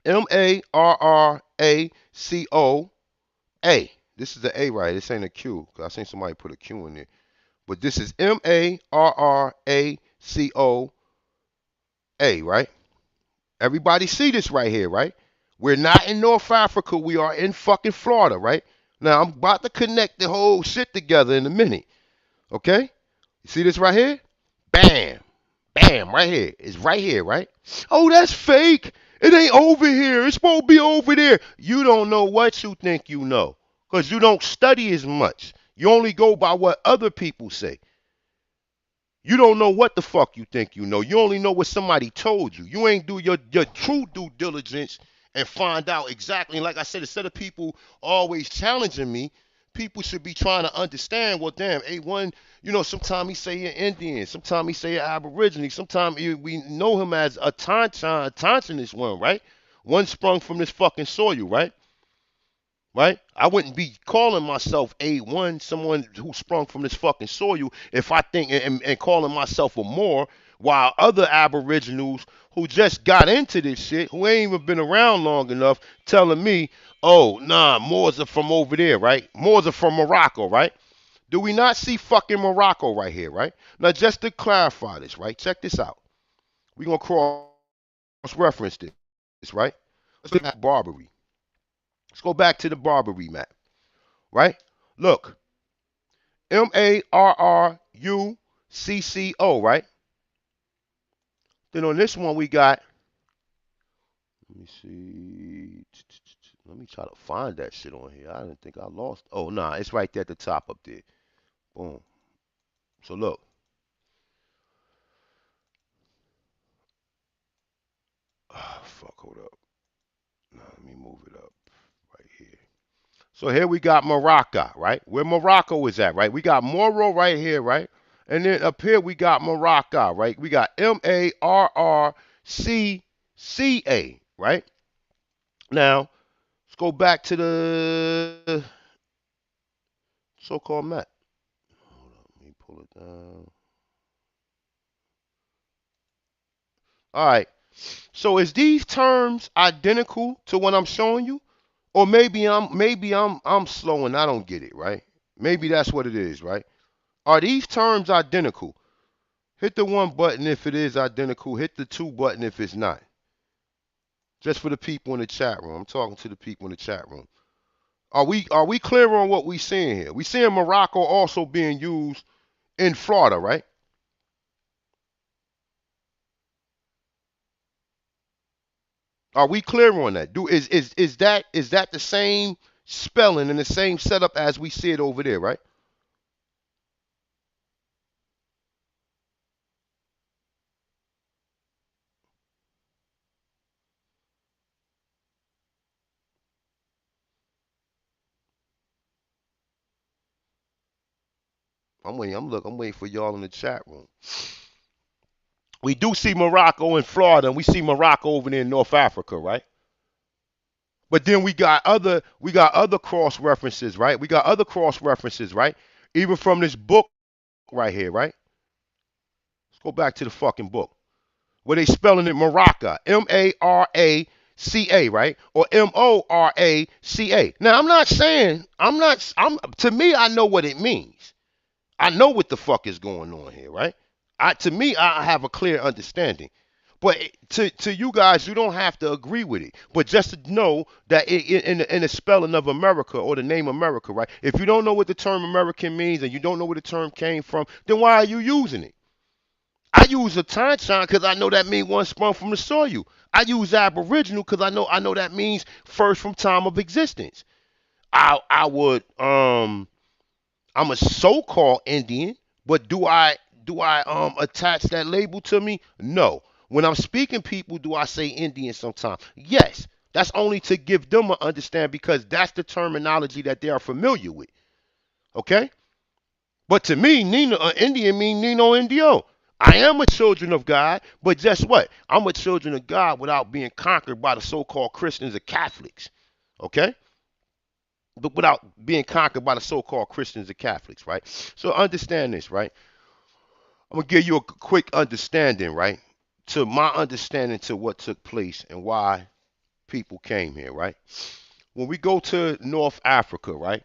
Maraco A. This is the A right. This ain't a Q. Cause I seen somebody put a Q in there. But this is Maraca, right? Everybody see this right here, right? We're not in North Africa. We are in fucking Florida, right? Now I'm about to connect the whole shit together in a minute. Okay? You see this right here? Bam. Bam, right here. It's right here, right? Oh, that's fake. It ain't over here. It's supposed to be over there. You don't know what you think you know. Because you don't study as much. You only go by what other people say. You don't know what the fuck you think you know. You only know what somebody told you. You ain't do your true due diligence and find out exactly. Like I said, instead of people always challenging me, people should be trying to understand. Well, damn, A1, sometimes he say an Indian, sometimes he say an Aborigine, sometimes we know him as a Tontonist one, right? One sprung from this fucking soil, right? Right? I wouldn't be calling myself A1, someone who sprung from this fucking soil, if I think and calling myself a Moor, while other Aboriginals who just got into this shit, who ain't even been around long enough, telling me, oh, nah, Moors are from over there, right? Moors are from Morocco, right? Do we not see fucking Morocco right here, right? Now, just to clarify this, right? Check this out. We're going to cross reference this, right? Let's look at Barbary. Let's go back to the Barbary map, right? Look, Marucco, right? Then on this one we got, let me see, let me try to find that shit on here. I didn't think I lost. Oh, nah, it's right there at the top up there. Boom. So look, fuck, hold up. Nah, let me move it up right here. So here we got Maraca, right? Where Morocco is at, right? We got Moro right here, right? And then up here we got Maraca, right? We got Marrcca, right? Now, let's go back to the so-called map. Hold on, let me pull it down. All right. So is these terms identical to what I'm showing you? Or maybe I'm slow and I don't get it, right? Maybe that's what it is, right? Are these terms identical? Hit the one button if it is identical. Hit the two button if it's not. Just for the people in the chat room. I'm talking to the people in the chat room. Are we clear on what we seeing here? We seeing Morocco also being used in Florida, right? Are we clear on that? Is that the same spelling and the same setup as we see it over there, right? I'm waiting. I'm waiting for y'all in the chat room. We do see Morocco in Florida, and we see Morocco over there in North Africa, right? But then we got other cross references, right? We got other cross references, right? Even from this book right here, right? Let's go back to the fucking book. Where they spelling it Maraca, Maraca, right? Or Moraca. Now I'm to me I know what it means. I know what the fuck is going on here, right? To me I have a clear understanding. But to you guys, you don't have to agree with it. But just to know that in the spelling of America or the name America, right? If you don't know what the term American means and you don't know where the term came from, then why are you using it? I use a Tanshan because I know that means one sprung from the soil. I use Aboriginal because I know that means first from time of existence. I would I'm a so-called Indian, but do I attach that label to me? No. When I'm speaking people, do I say Indian sometimes? Yes. That's only to give them an understand because that's the terminology that they are familiar with. Okay? But to me, Nino, Indian mean Nino Indio. I am a children of God, but guess what? I'm a children of God without being conquered by the so-called Christians or Catholics. Okay? But without being conquered by the so-called Christians and Catholics, right? So understand this, right? I'm gonna give you a quick understanding, right? To my understanding to what took place and why people came here, right? When we go to North Africa, right?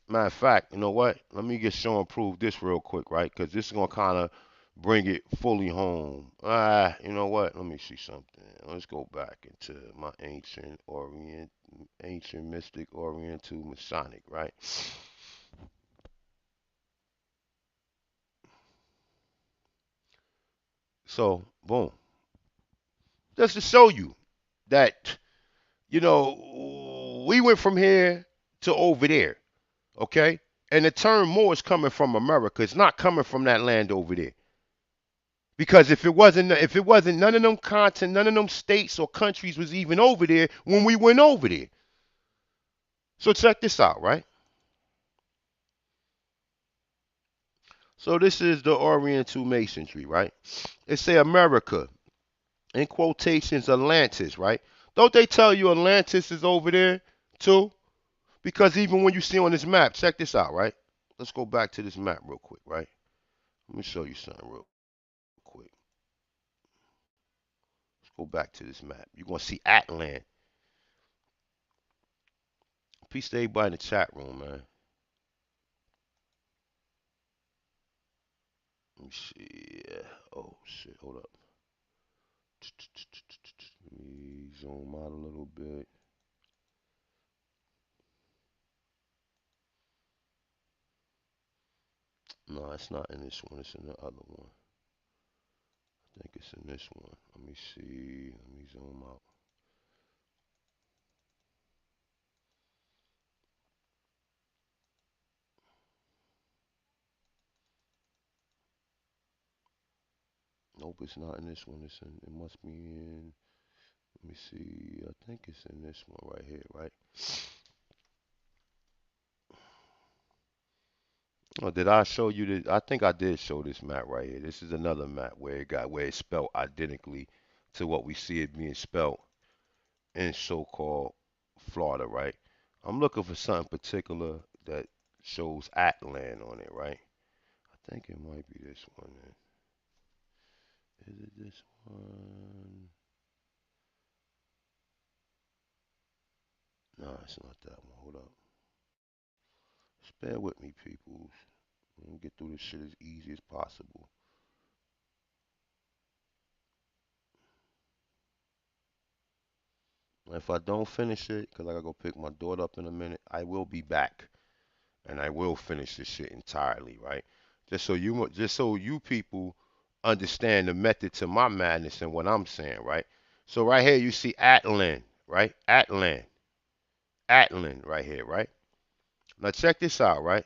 Matter of fact, you know what? Let me just show and prove this real quick, right? Because this is gonna kind of bring it fully home. You know what? Let me see something. Let's go back into my ancient mystic Oriental Masonic, right? So, boom. Just to show you that, we went from here to over there, okay? And the term Moor is coming from America. It's not coming from that land over there. Because if it wasn't none of them continents, none of them states or countries was even over there when we went over there. So check this out, right? So this is the Oriental Masonry, right? It say America, in quotations, Atlantis, right? Don't they tell you Atlantis is over there too? Because even when you see on this map, check this out, right? Let's go back to this map real quick, right? Let me show you something real quick. Let's go back to this map. You're gonna see Atlant. Peace to everybody in the chat room, man. Let me see. Oh shit, hold up. Let me zoom out a little bit. No, it's not in this one. It's in the other one. I think it's in this one. Let me see. Let me zoom out. Nope, it's not in this one. It must be in. Let me see. I think it's in this one right here, right? Oh, did I show you this? I think I did show this map right here. This is another map where it's spelled identically to what we see it being spelled in so-called Florida, right? I'm looking for something particular that shows Atlant on it, right? I think it might be this one. Man. Is it this one? No, it's not that one. Hold up. Just bear with me, people. Let me get through this shit as easy as possible. If I don't finish it, because I gotta go pick my daughter up in a minute, I will be back and I will finish this shit entirely, right? Just so you people understand the method to my madness and what I'm saying, right? So right here you see Atlan, right? Atlan, right here, right? Now check this out, right?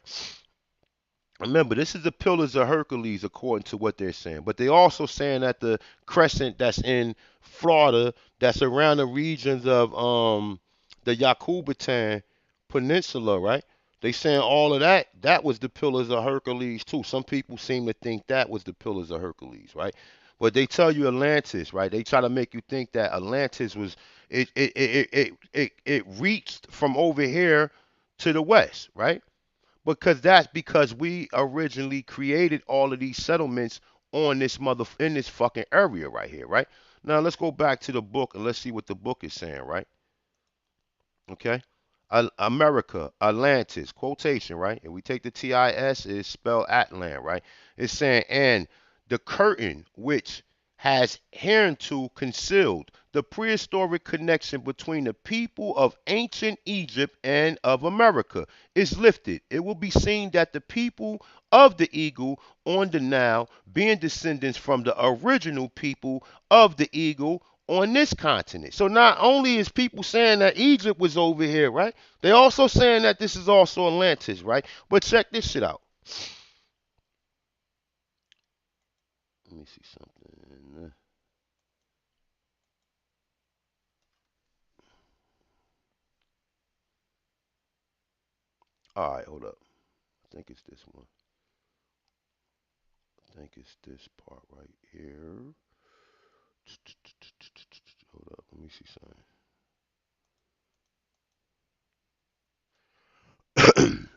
Remember, this is the Pillars of Hercules, according to what they're saying. But they also saying that the crescent that's in Florida, that's around the regions of the Yucatan Peninsula, right? They saying all of that, that was the Pillars of Hercules too. Some people seem to think that was the Pillars of Hercules, right? But they tell you Atlantis, right? They try to make you think that Atlantis was it reached from over here to the west, right? Because that's because we originally created all of these settlements on this mother in this fucking area right here, right? Now let's go back to the book and let's see what the book is saying, right? Okay. America, Atlantis, quotation, right? And we take the TIS, is spelled Atlant, right? It's saying, and the curtain which has hereunto concealed the prehistoric connection between the people of ancient Egypt and of America is lifted. It will be seen that the people of the eagle on the Nile, being descendants from the original people of the eagle on this continent. So not only is people saying that Egypt was over here, right? They also saying that this is also Atlantis, right? But check this shit out. Let me see something. All right, hold up. I think it's this one. I think it's this part right here. Hold up. Let me see something.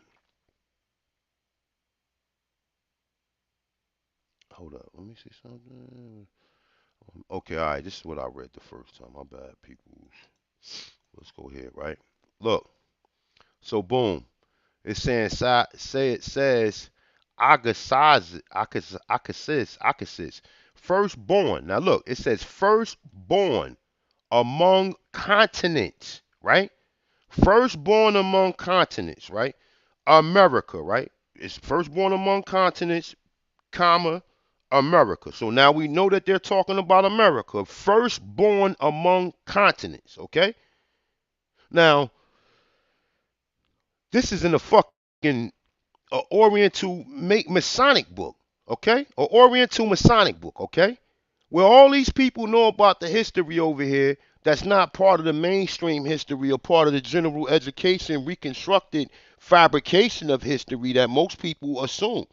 Hold up. Let me see something. Okay, all right. This is what I read the first time. My bad, people. Let's go here, right? Look. So boom. It's saying say it says Agassiz, firstborn. Now look, it says firstborn among continents, right? Firstborn among continents, right? America, right? It's firstborn among continents, comma, America. So now we know that they're talking about America. Firstborn among continents, okay? Now, this is in a fucking Oriental Masonic book, okay? Or Oriental Masonic book, okay? Where all these people know about the history over here that's not part of the mainstream history or part of the general education reconstructed fabrication of history that most people assume.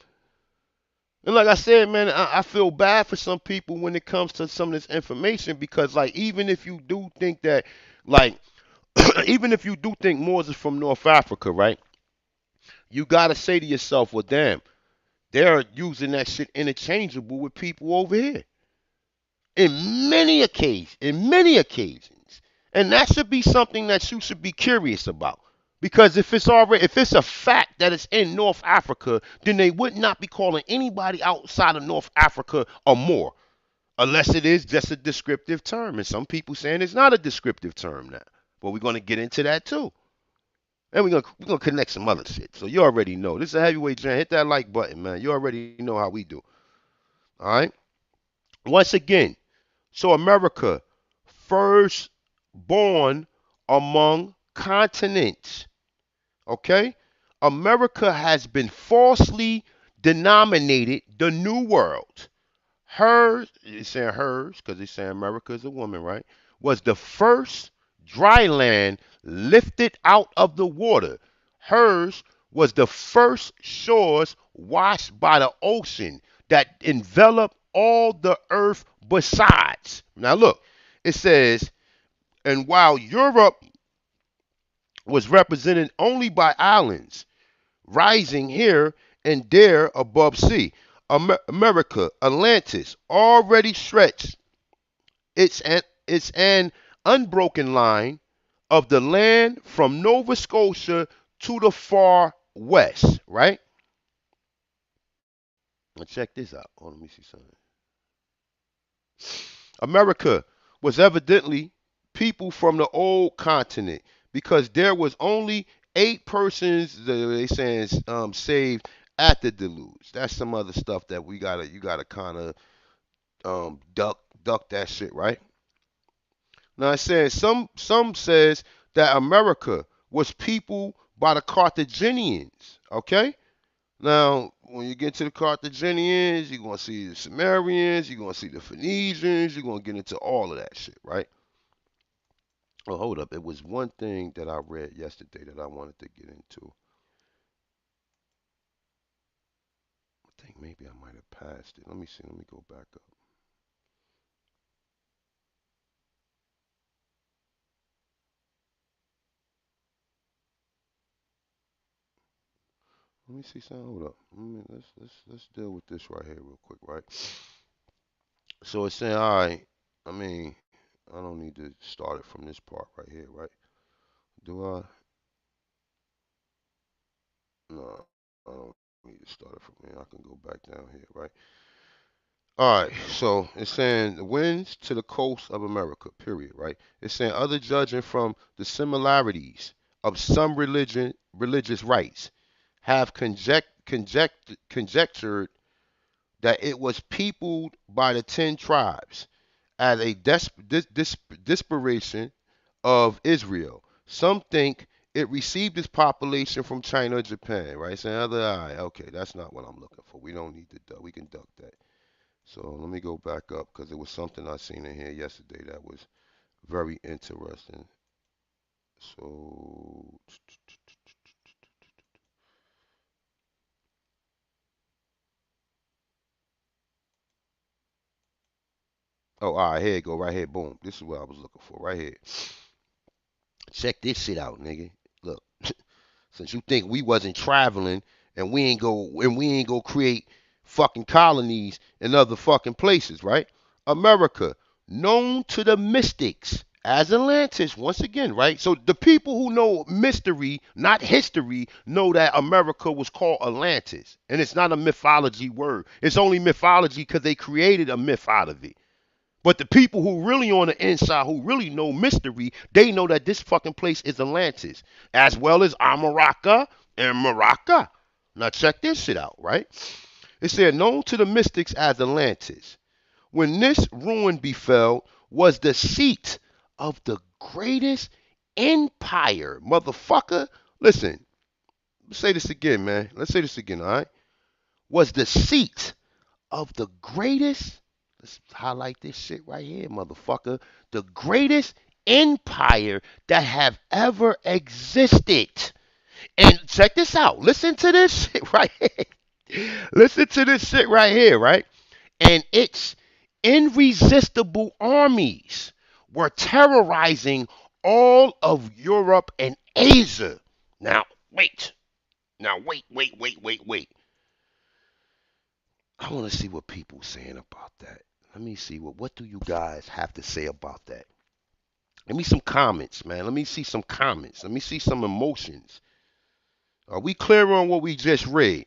And like I said, man, I feel bad for some people when it comes to some of this information because, like, even if you do think that, like, even if you do think Moors is from North Africa, right? You gotta say to yourself, well, damn, they're using that shit interchangeable with people over here in many occasions, and that should be something that you should be curious about. Because if it's a fact that it's in North Africa, then they would not be calling anybody outside of North Africa a Moor, unless it is just a descriptive term. And some people saying it's not a descriptive term now, but we're gonna get into that too. And we're gonna connect some other shit. So you already know. This is a heavyweight jam. Hit that like button, man. You already know how we do. All right. Once again, so America, first born among continents. Okay? America has been falsely denominated the New World. Hers, it's saying hers, because it's saying America is a woman, right? Was the first dry land lifted out of the water. Hers was the first shores washed by the ocean that enveloped all the earth besides. Now look, it says, and while Europe was represented only by islands rising here and there above sea. America, Atlantis, already stretched. It's an unbroken line of the land from Nova Scotia to the far west, right? Now check this out. Oh, let me see something. America was evidently people from the old continent because there was only 8 persons they saying saved at the deluge. That's some other stuff that you gotta kind of duck that shit, right? Now it says some says that America was people by the Carthaginians. Okay. Now when you get to the Carthaginians, you're gonna see the Sumerians, you're gonna see the Phoenicians, you're gonna get into all of that shit, right? Oh, hold up. It was one thing that I read yesterday that I wanted to get into. I think maybe I might have passed it. Let me see. Let me go back up. Let me see something. Hold up. Let's deal with this right here real quick, right? So it's saying, all right. I mean, I don't need to start it from this part right here, right? Do I? No, I don't need to start it from here. I can go back down here, right? All right, so it's saying the winds to the coast of America, period, right? It's saying other judging from the similarities of some religious rites have conjectured that it was peopled by the 10 tribes as a dispersation of Israel. Some think it received its population from China or Japan, right? Saying other eye, okay, that's not what I'm looking for. We don't need to duck. We can duck that. So let me go back up because there was something I seen in here yesterday that was very interesting. So, oh, all right, here you go, right here, boom. This is what I was looking for, right here. Check this shit out, nigga. Look, since you think we wasn't traveling and we ain't go create fucking colonies in other fucking places, right? America, known to the mystics as Atlantis, once again, right? So the people who know mystery, not history, know that America was called Atlantis. And it's not a mythology word. It's only mythology because they created a myth out of it. But the people who really on the inside, who really know mystery, they know that this fucking place is Atlantis, as well as Amaruca and Maraca. Now check this shit out, right? It said, known to the mystics as Atlantis. When this ruin befell, was the seat of the greatest empire, motherfucker. Listen, let's say this again, man. Let's say this again, all right? Was the seat of the greatest, let's highlight this shit right here, motherfucker. The greatest empire that have ever existed. And check this out. Listen to this shit right here. Listen to this shit right here, right? And its irresistible armies were terrorizing all of Europe and Asia. Now, wait. Now, wait. I want to see what people saying about that. Let me see what do you guys have to say about that. Let me some comments, man. Let me see some comments. Let me see some emotions. Are we clear on what we just read?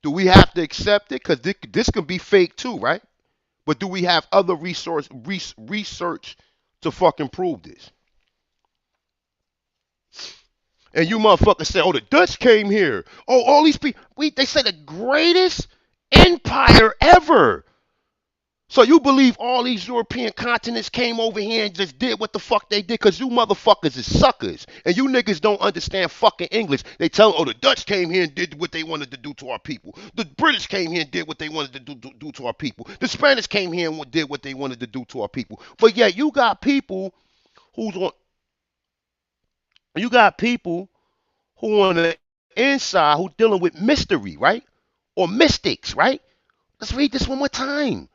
Do we have to accept it? Because this could be fake too, right? But do we have other research to fucking prove this? And you motherfuckers say, oh, the Dutch came here. Oh, all these people. They say the greatest empire ever. So you believe all these European continents came over here and just did what the fuck they did? Because you motherfuckers is suckers. And you niggas don't understand fucking English. They tell, oh, the Dutch came here and did what they wanted to do to our people. The British came here and did what they wanted to do to our people. The Spanish came here and did what they wanted to do to our people. But yet you got people who's on, you got people who on the inside who dealing with mystery, right? Or mystics, right? Let's read this one more time.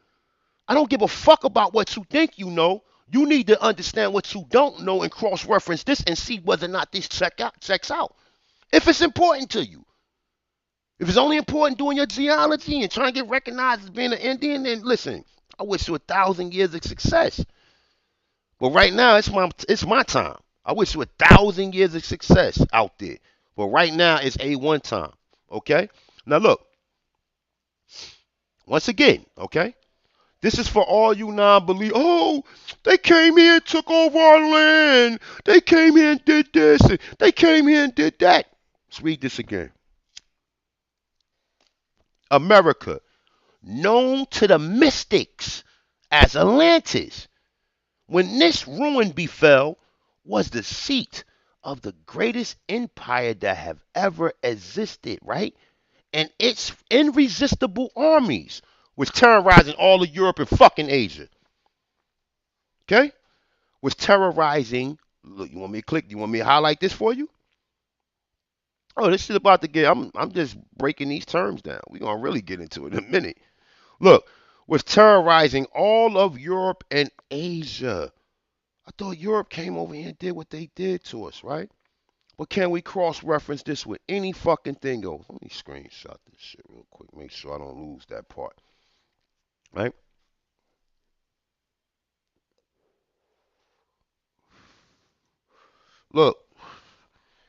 I don't give a fuck about what you think you know. You need to understand what you don't know and cross-reference this and see whether or not this checks out. If it's important to you. If it's only important doing your geology and trying to get recognized as being an Indian, then listen, I wish you 1,000 years of success. But right now, it's my time. I wish you 1,000 years of success out there. But right now, it's A1 time. Okay? Now look, once again, okay? This is for all you non-believers. Oh, they came here and took over our land. They came here and did this. And they came here and did that. Let's read this again. America, known to the mystics as Atlantis, when this ruin befell, was the seat of the greatest empire that have ever existed, right? And its irresistible armies was terrorizing all of Europe and fucking Asia. Okay? Was terrorizing. Look, you want me to click? You want me to highlight this for you? Oh, this is about to get. I'm just breaking these terms down. We're gonna really get into it in a minute. Look, was terrorizing all of Europe and Asia. I thought Europe came over here and did what they did to us, right? But can we cross-reference this with any fucking thing else? Let me screenshot this shit real quick. Make sure I don't lose that part. Right? Look,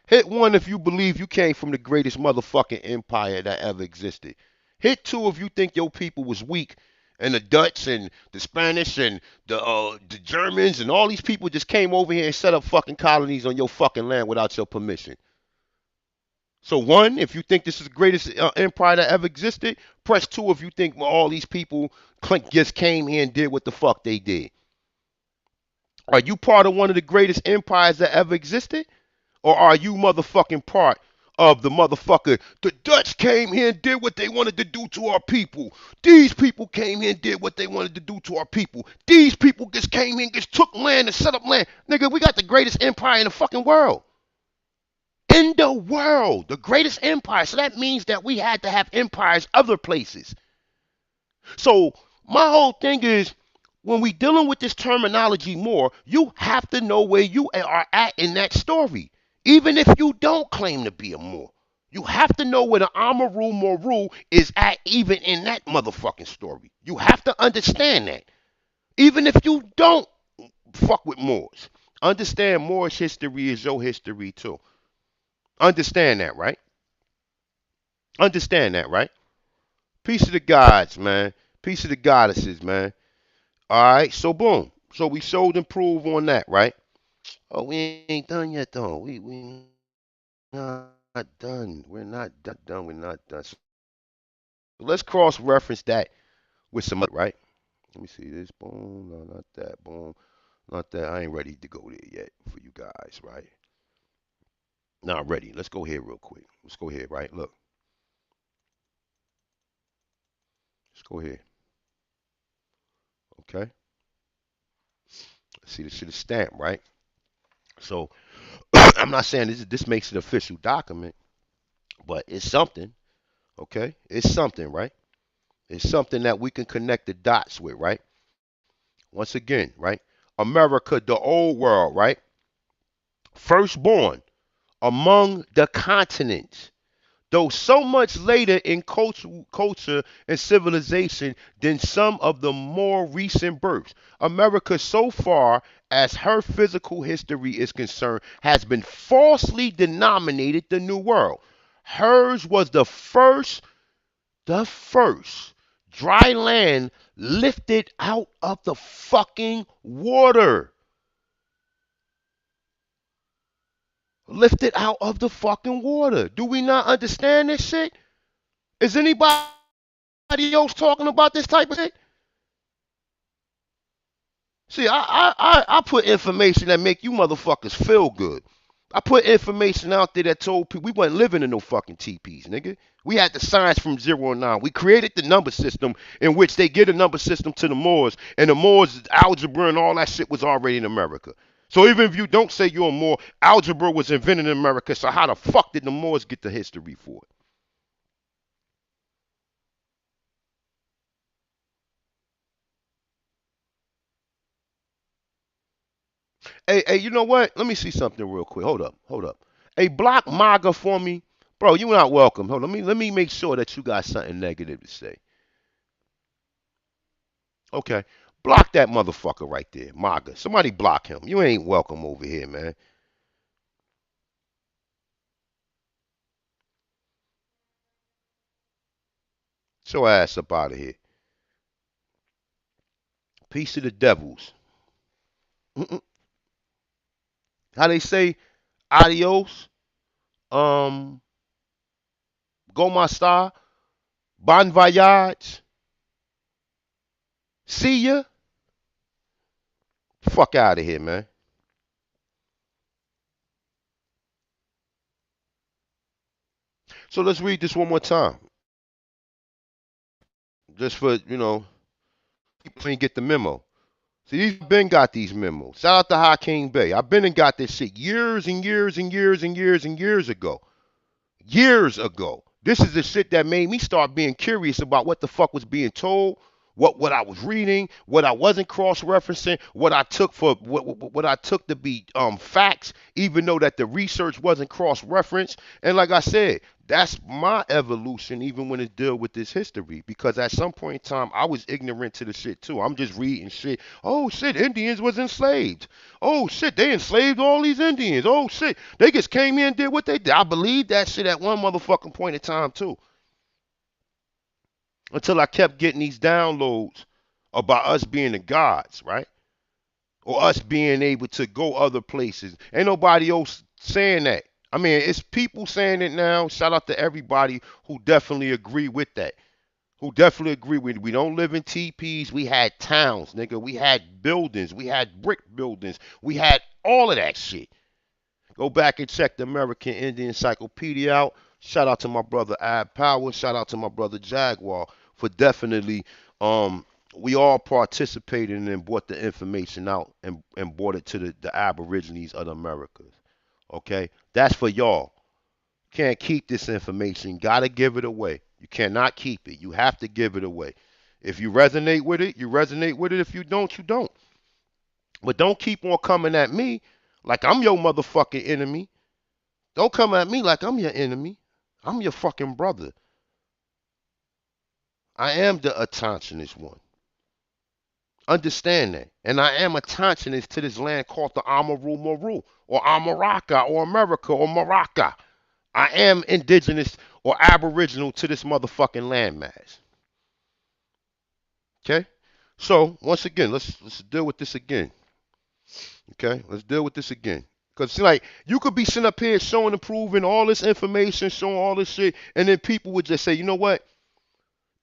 hit one if you believe you came from the greatest motherfucking empire that ever existed. Hit two if you think your people was weak and the Dutch and the Spanish and the Germans and all these people just came over here and set up fucking colonies on your fucking land without your permission. So one, if you think this is the greatest empire that ever existed, press two if you think all these people just came here and did what the fuck they did. Are you part of one of the greatest empires that ever existed? Or are you motherfucking part of the motherfucker? The Dutch came here and did what they wanted to do to our people. These people came here and did what they wanted to do to our people. These people just came here and just took land and set up land. Nigga, we got the greatest empire in the fucking world. In the world, the greatest empire. So that means that we had to have empires other places. So my whole thing is when we dealing with this terminology more, you have to know where you are at in that story. Even if you don't claim to be a Moor. You have to know where the Amaru Moru is at even in that motherfucking story. You have to understand that. Even if you don't fuck with Moors. Understand Moorish history is your history too. Understand that, right? Understand that, right? Peace of the gods, man. Peace of the goddesses, man. All right, so boom. So we showed and proved on that, right? Oh, we ain't done yet, though. We not done. We're not done. We're not done. So let's cross reference that with some other, right? Let me see this. Boom. No, not that. Boom. Not that. I ain't ready to go there yet for you guys, right? Not ready. Let's go here real quick. Let's go here, right? Look. Let's go here. Okay. See the shit is stamped, right? So I'm not saying this makes it an official document, but it's something. Okay. It's something, right? It's something that we can connect the dots with, right? Once again, right? America, the old world, right? Firstborn among the continents. Though so much later in culture and civilization than some of the more recent births. America, so far as her physical history is concerned, has been falsely denominated the New World. Hers was the first dry land lifted out of the fucking water. Lifted out of the fucking water. Do we not understand this shit? Is anybody else talking about this type of shit? See, I put information that make you motherfuckers feel good. I put information out there that told people we wasn't living in no fucking TPs, nigga. We had the science from 0 and 9. We created the number system in which they get a number system to the Moors, and the Moors algebra and all that shit was already in America. So even if you don't say you're a Moor, algebra was invented in America. So how the fuck did the Moors get the history for it? Hey, you know what? Let me see something real quick. Hold up. Hey, block MAGA for me. Bro, you're not welcome. Hold on, let me make sure that you got something negative to say. Okay. Block that motherfucker right there, MAGA. Somebody block him. You ain't welcome over here, man. Get your ass up out of here. Peace to the devils. Mm-mm. How they say adios, um, go star, bon voyage, see ya. Fuck out of here, man. So let's read this one more time. Just for, people ain't get the memo. See, these been got these memos. Shout out to Hakeem Bay. I've been and got this shit years and years and years and years and years ago. Years ago. This is the shit that made me start being curious about what the fuck was being told, what I was reading, what I wasn't cross referencing, what I took for what I took to be facts, even though that the research wasn't cross referenced. And like I said, that's my evolution, even when it deal with this history, because at some point in time I was ignorant to the shit too. I'm just reading shit. Oh shit, Indians was enslaved. Oh shit, they enslaved all these Indians. Oh shit, they just came in and did what they did. I believed that shit at one motherfucking point in time too. Until I kept getting these downloads about us being the gods, right? Or us being able to go other places. Ain't nobody else saying that. I mean, it's people saying it now. Shout out to everybody who definitely agree with that. Who definitely agree with it. We don't live in TPs. We had towns, nigga. We had buildings. We had brick buildings. We had all of that shit. Go back and check the American Indian Encyclopedia out. Shout out to my brother Ab Power. Shout out to my brother Jaguar for definitely we all participated and brought the information out and brought it to the Aborigines of the Americas. Okay? That's for y'all. Can't keep this information. Gotta give it away. You cannot keep it. You have to give it away. If you resonate with it, you resonate with it. If you don't, you don't. But don't keep on coming at me like I'm your motherfucking enemy. Don't come at me like I'm your enemy. I'm your fucking brother. I am the attentionist one. Understand that. And I am attentionist to this land called the Muru or Amaruca or America or Maraca. I am indigenous or aboriginal to this motherfucking landmass. Okay? So, once again, let's deal with this again. Okay? Let's deal with this again. Because, see, like, you could be sitting up here showing and proving all this information, showing all this shit, and then people would just say, you know what?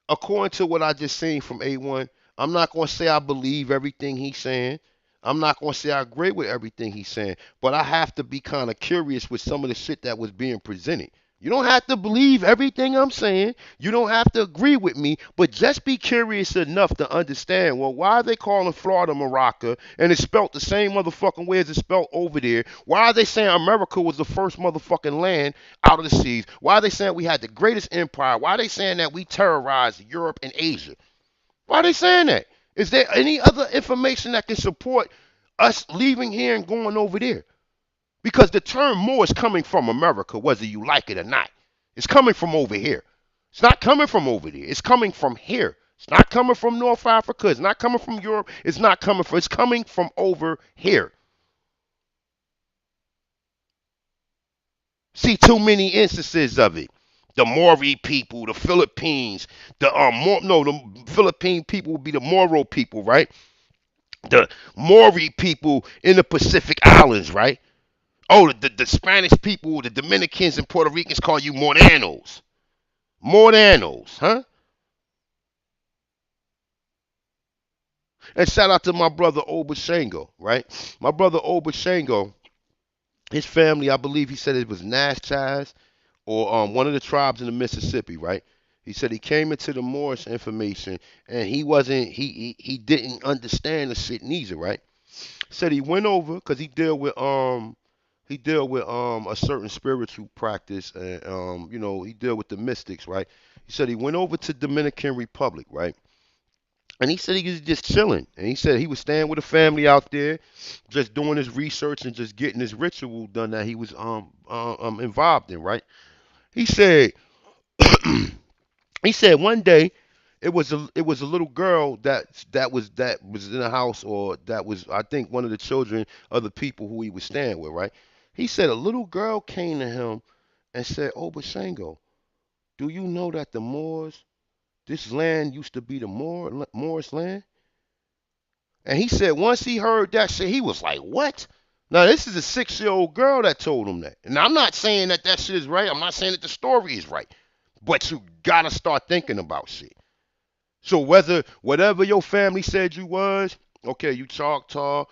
According to what I just seen from A1, I'm not going to say I believe everything he's saying. I'm not going to say I agree with everything he's saying, but I have to be kind of curious with some of the shit that was being presented. You don't have to believe everything I'm saying. You don't have to agree with me, but just be curious enough to understand, well, why are they calling Florida Maraca and it's spelled the same motherfucking way as it's spelled over there? Why are they saying America was the first motherfucking land out of the seas? Why are they saying we had the greatest empire? Why are they saying that we terrorized Europe and Asia? Why are they saying that? Is there any other information that can support us leaving here and going over there? Because the term Moor is coming from America, whether you like it or not. It's coming from over here. It's not coming from over there. It's coming from here. It's not coming from North Africa. It's not coming from Europe. It's coming from over here. See too many instances of it. The Mori people, the Philippines, the Philippine people would be the Moro people, right? The Mori people in the Pacific Islands, right? Oh, the Spanish people, the Dominicans and Puerto Ricans call you Moranos. Moranos, huh? And shout out to my brother Obashango, right? My brother Obashango, his family, I believe he said it was Natchez or one of the tribes in the Mississippi, right? He said he came into the Moorish information and he didn't understand the shit neither, right? Said he went over because he dealt with a certain spiritual practice and he dealt with the mystics, right? He said he went over to Dominican Republic, right? And he said he was just chilling. And he said he was staying with a family out there, just doing his research and just getting his ritual done that he was involved in, right? He said he said one day it was a little girl that was in the house, or that was, I think, one of the children of the people who he was staying with, right? He said a little girl came to him and said, "Oh, Basango, do you know that the Moors, this land used to be the Moors land?" And he said once he heard that shit, he was like, "What?" Now this is a 6-year-old girl that told him that. And I'm not saying that that shit is right. I'm not saying that the story is right. But you gotta start thinking about shit. So whatever your family said you was, okay, you Choctaw,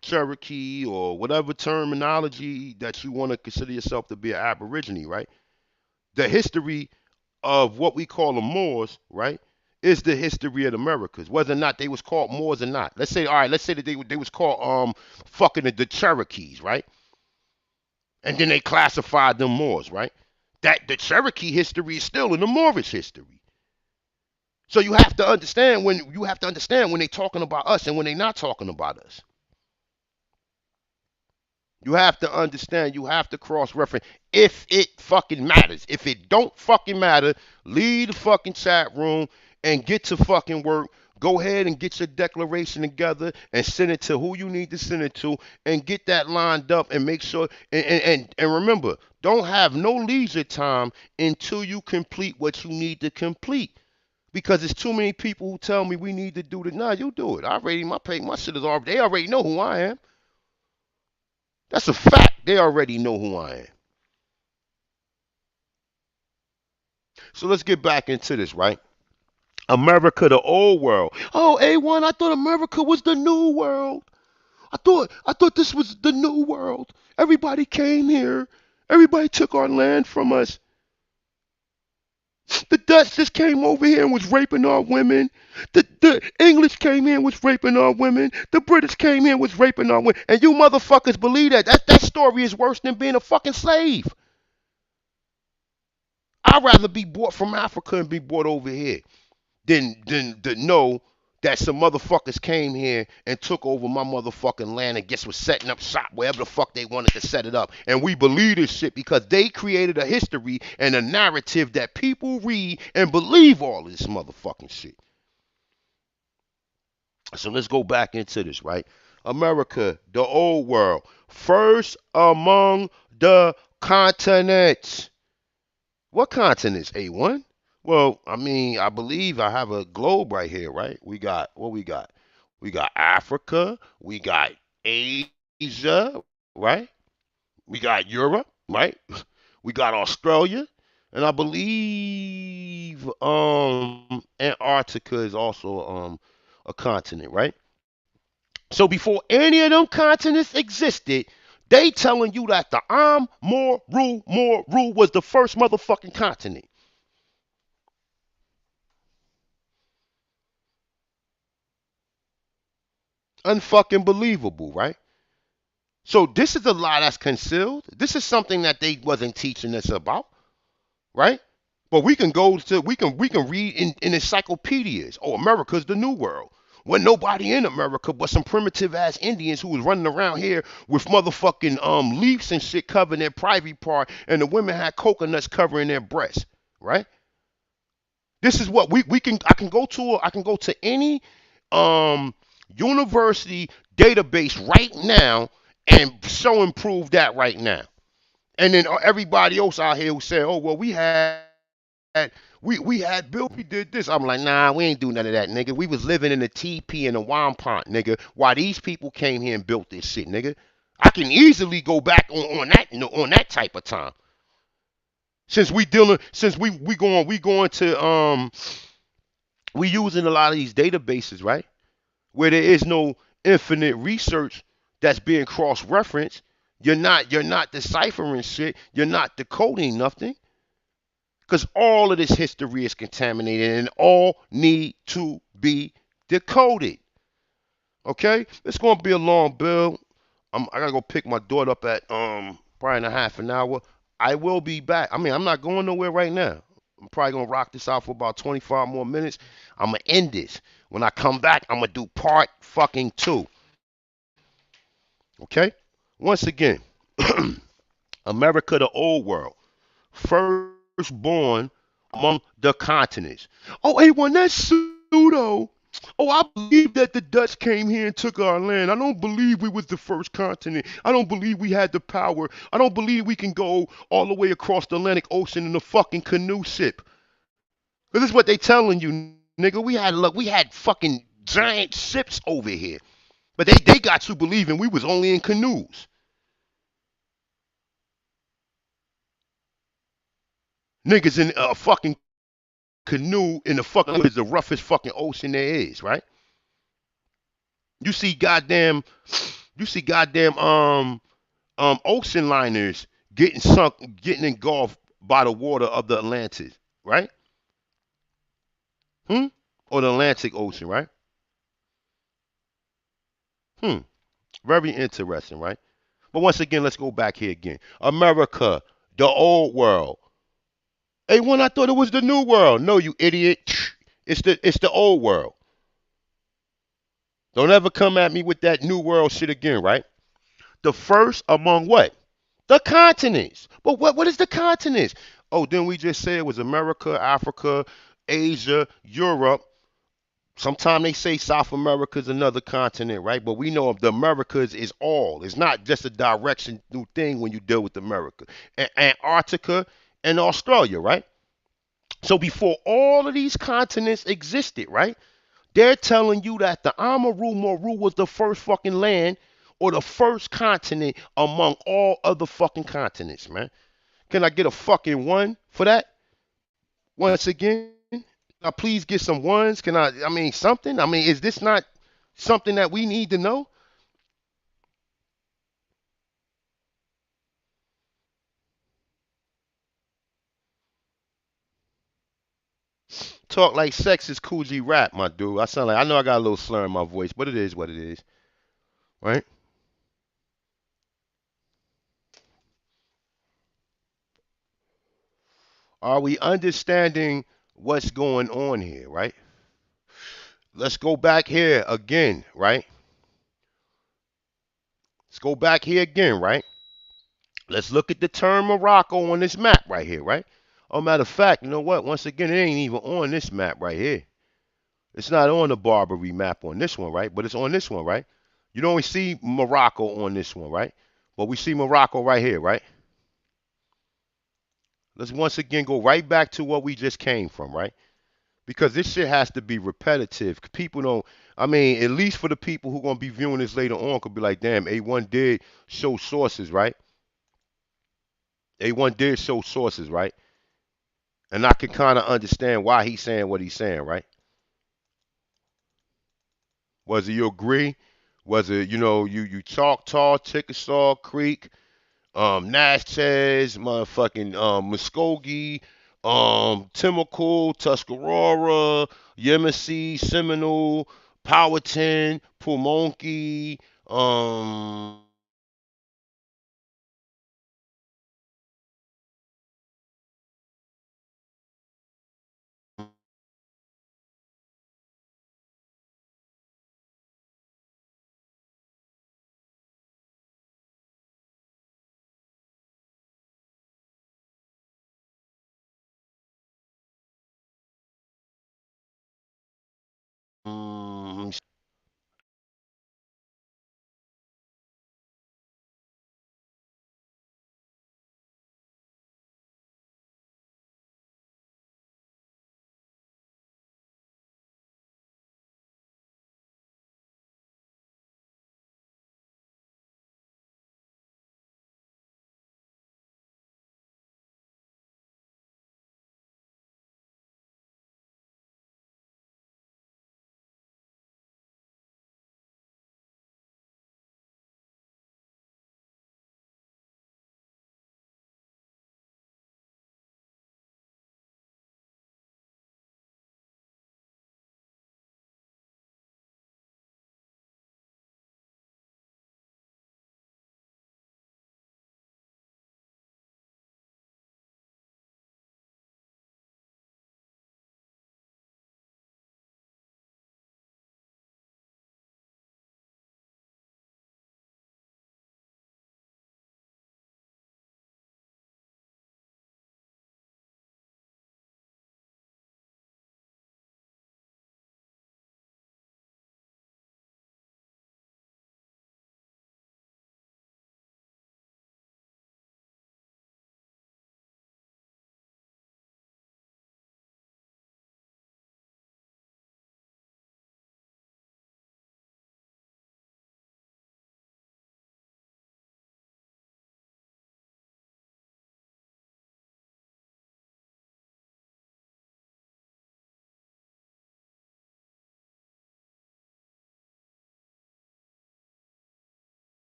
Cherokee, or whatever terminology that you want to consider yourself to be an Aborigine, right? The history of what we call the Moors, right, is the history of the Americas. Whether or not they was called Moors or not. Let's say, all right, let's say that they was called fucking the Cherokees, right? And then they classified them Moors, right? That the Cherokee history is still in the Moorish history. So you have to understand when they're talking about us and when they're not talking about us. You have to understand. You have to cross reference if it fucking matters. If it don't fucking matter, leave the fucking chat room and get to fucking work. Go ahead and get your declaration together and send it to who you need to send it to, and get that lined up and make sure. And remember, don't have no leisure time until you complete what you need to complete. Because it's too many people who tell me we need to do this. Nah, you do it. I already my shit is already. They already know who I am. That's a fact. They already know who I am. So let's get back into this, right? America, the old world. Oh, A1, I thought America was the new world. I thought this was the new world. Everybody came here. Everybody took our land from us. The Dutch just came over here and was raping our women. The English came here and was raping our women. The British came here and was raping our women. And you motherfuckers believe that. That story is worse than being a fucking slave. I'd rather be bought from Africa and be brought over here than to know that some motherfuckers came here and took over my motherfucking land and just was setting up shop wherever the fuck they wanted to set it up. And we believe this shit because they created a history and a narrative that people read and believe all of this motherfucking shit. So let's go back into this, right? America, the old world, first among the continents. What continents, A1? Well, I mean, I believe I have a globe right here, right? We got what we got. We got Africa, we got Asia, right? We got Europe, right? We got Australia, and I believe Antarctica is also a continent, right? So before any of them continents existed, they telling you that the Moru was the first motherfucking continent. Unfucking believable, right? So this is a lie that's concealed. This is something that they wasn't teaching us about, right? But we can read in encyclopedias. Oh, America's the new world. When nobody in America but some primitive ass Indians who was running around here with motherfucking leaves and shit covering their private part, and the women had coconuts covering their breasts, right? This is what we can I can go to any um university database right now and show and prove that right now. And then everybody else out here who say, "Oh well, we had Bill, we did this." I'm like, nah, we ain't do none of that, nigga. We was living in a TP and a wampont, nigga. While these people came here and built this shit, nigga. I can easily go back on that, on that type of time. Since we going to we using a lot of these databases, right? Where there is no infinite research that's being cross-referenced. You're not deciphering shit. You're not decoding nothing. Because all of this history is contaminated and all need to be decoded. Okay? It's gonna be a long bill. I gotta go pick my daughter up at probably in a half an hour. I will be back. I mean, I'm not going nowhere right now. I'm probably gonna rock this out for about 25 more minutes. I'm gonna end this. When I come back, I'm gonna do part fucking two. Okay? Once again, America, the old world. firstborn among the continents. Oh, A1, that's pseudo. Oh, I believe that the Dutch came here and took our land. I don't believe we was the first continent. I don't believe we had the power. I don't believe we can go all the way across the Atlantic Ocean in a fucking canoe ship. This is what they telling you, nigga. We had fucking giant ships over here. But they got you believing we was only in canoes. Niggas in a fucking canoe in the fucking is the roughest fucking ocean there is, right? You see goddamn ocean liners getting sunk, getting engulfed by the water of the Atlantis, right? Hmm? Or the Atlantic Ocean, right? Hmm. Very interesting, right? But once again, let's go back here again. America, the old world. Hey, when I thought it was the new world. No, you idiot. It's the old world. Don't ever come at me with that new world shit again, right? The first among what? The continents. But what is the continents? Oh, then we just said it was America, Africa, Asia, Europe. Sometimes they say South America is another continent, right? But we know the Americas is all. It's not just a direction new thing when you deal with America. Antarctica and Australia, right? So before all of these continents existed, right? They're telling you that the Moru was the first fucking land or the first continent among all other fucking continents, man. Can I get a fucking one for that? Once again, can I please get some ones? I mean, something? I mean, is this not something that we need to know? Talk like sex is Coogee rap, my dude. I know I got a little slur in my voice, but it is what it is, right? Are we understanding what's going on here, right? Let's go back here again, right? Let's go back here again, right? Let's look at the term Morocco on this map right here, right? Oh, matter of fact, you know what? Once again, it ain't even on this map right here. It's not on the Barbary map on this one, right? But it's on this one, right? You don't see Morocco on this one, right? But we see Morocco right here, right? Let's once again go right back to what we just came from, right? Because this shit has to be repetitive. People don't. I mean, at least for the people who gonna be viewing this later on, could be like, damn, A1 did show sources, right? A1 did show sources, right? And I can kind of understand why he's saying what he's saying, right? Was it you agree? Was it you Choctaw, Chickasaw Creek, Natchez, motherfucking Muskogee, Timacool, Tuscarora, Yemisi, Seminole, Powhatan, Pulmonkey,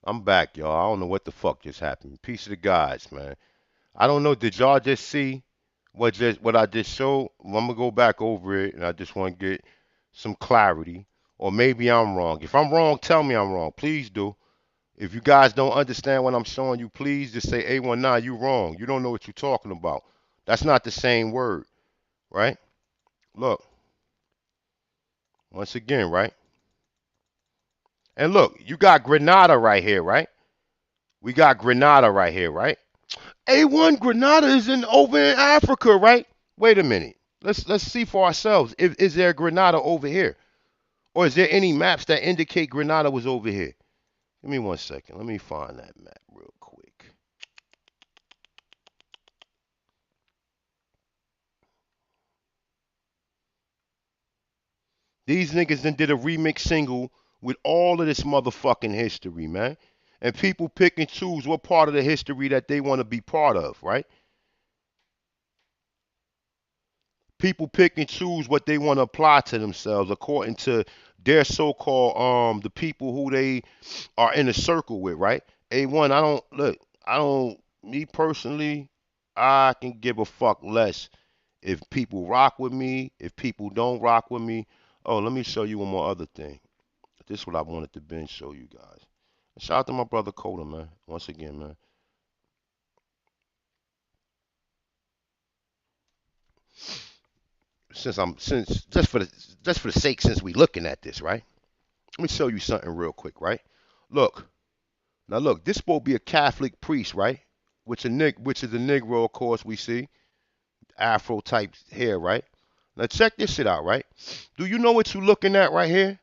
I'm back, y'all. I don't know what the fuck just happened. Peace of the gods, man. I don't know. Did y'all just see what I just showed? Well, I'm gonna go back over it, and I just want to get some clarity. Or maybe I'm wrong. If I'm wrong, tell me I'm wrong. Please do. If you guys don't understand what I'm showing you, please just say A19, you wrong. You don't know what you're talking about. That's not the same word, right? Look, once again, right? And look, you got Grenada right here, right? We got Grenada right here, right? A1 Grenada is in over in Africa, right? Wait a minute. Let's see for ourselves. If is there a Grenada over here? Or is there any maps that indicate Grenada was over here? Give me 1 second. Let me find that map real quick. These niggas then did a remix single with all of this motherfucking history, man. And people pick and choose what part of the history that they want to be part of, right? People pick and choose what they want to apply to themselves according to their so-called the people who they are in a circle with, right? A1, I don't look, I don't me personally, I can give a fuck less if people rock with me, if people don't rock with me. Oh, let me show you one more other thing. This is what I wanted to binge show you guys. Shout out to my brother Coda, man. Once again, man. Since just for the sake since we looking at this, right? Let me show you something real quick, right? Look. Now look, this supposed to be a Catholic priest, right? Which is a Negro, of course, we see. Afro type hair, right? Now check this shit out, right? Do you know what you looking at right here?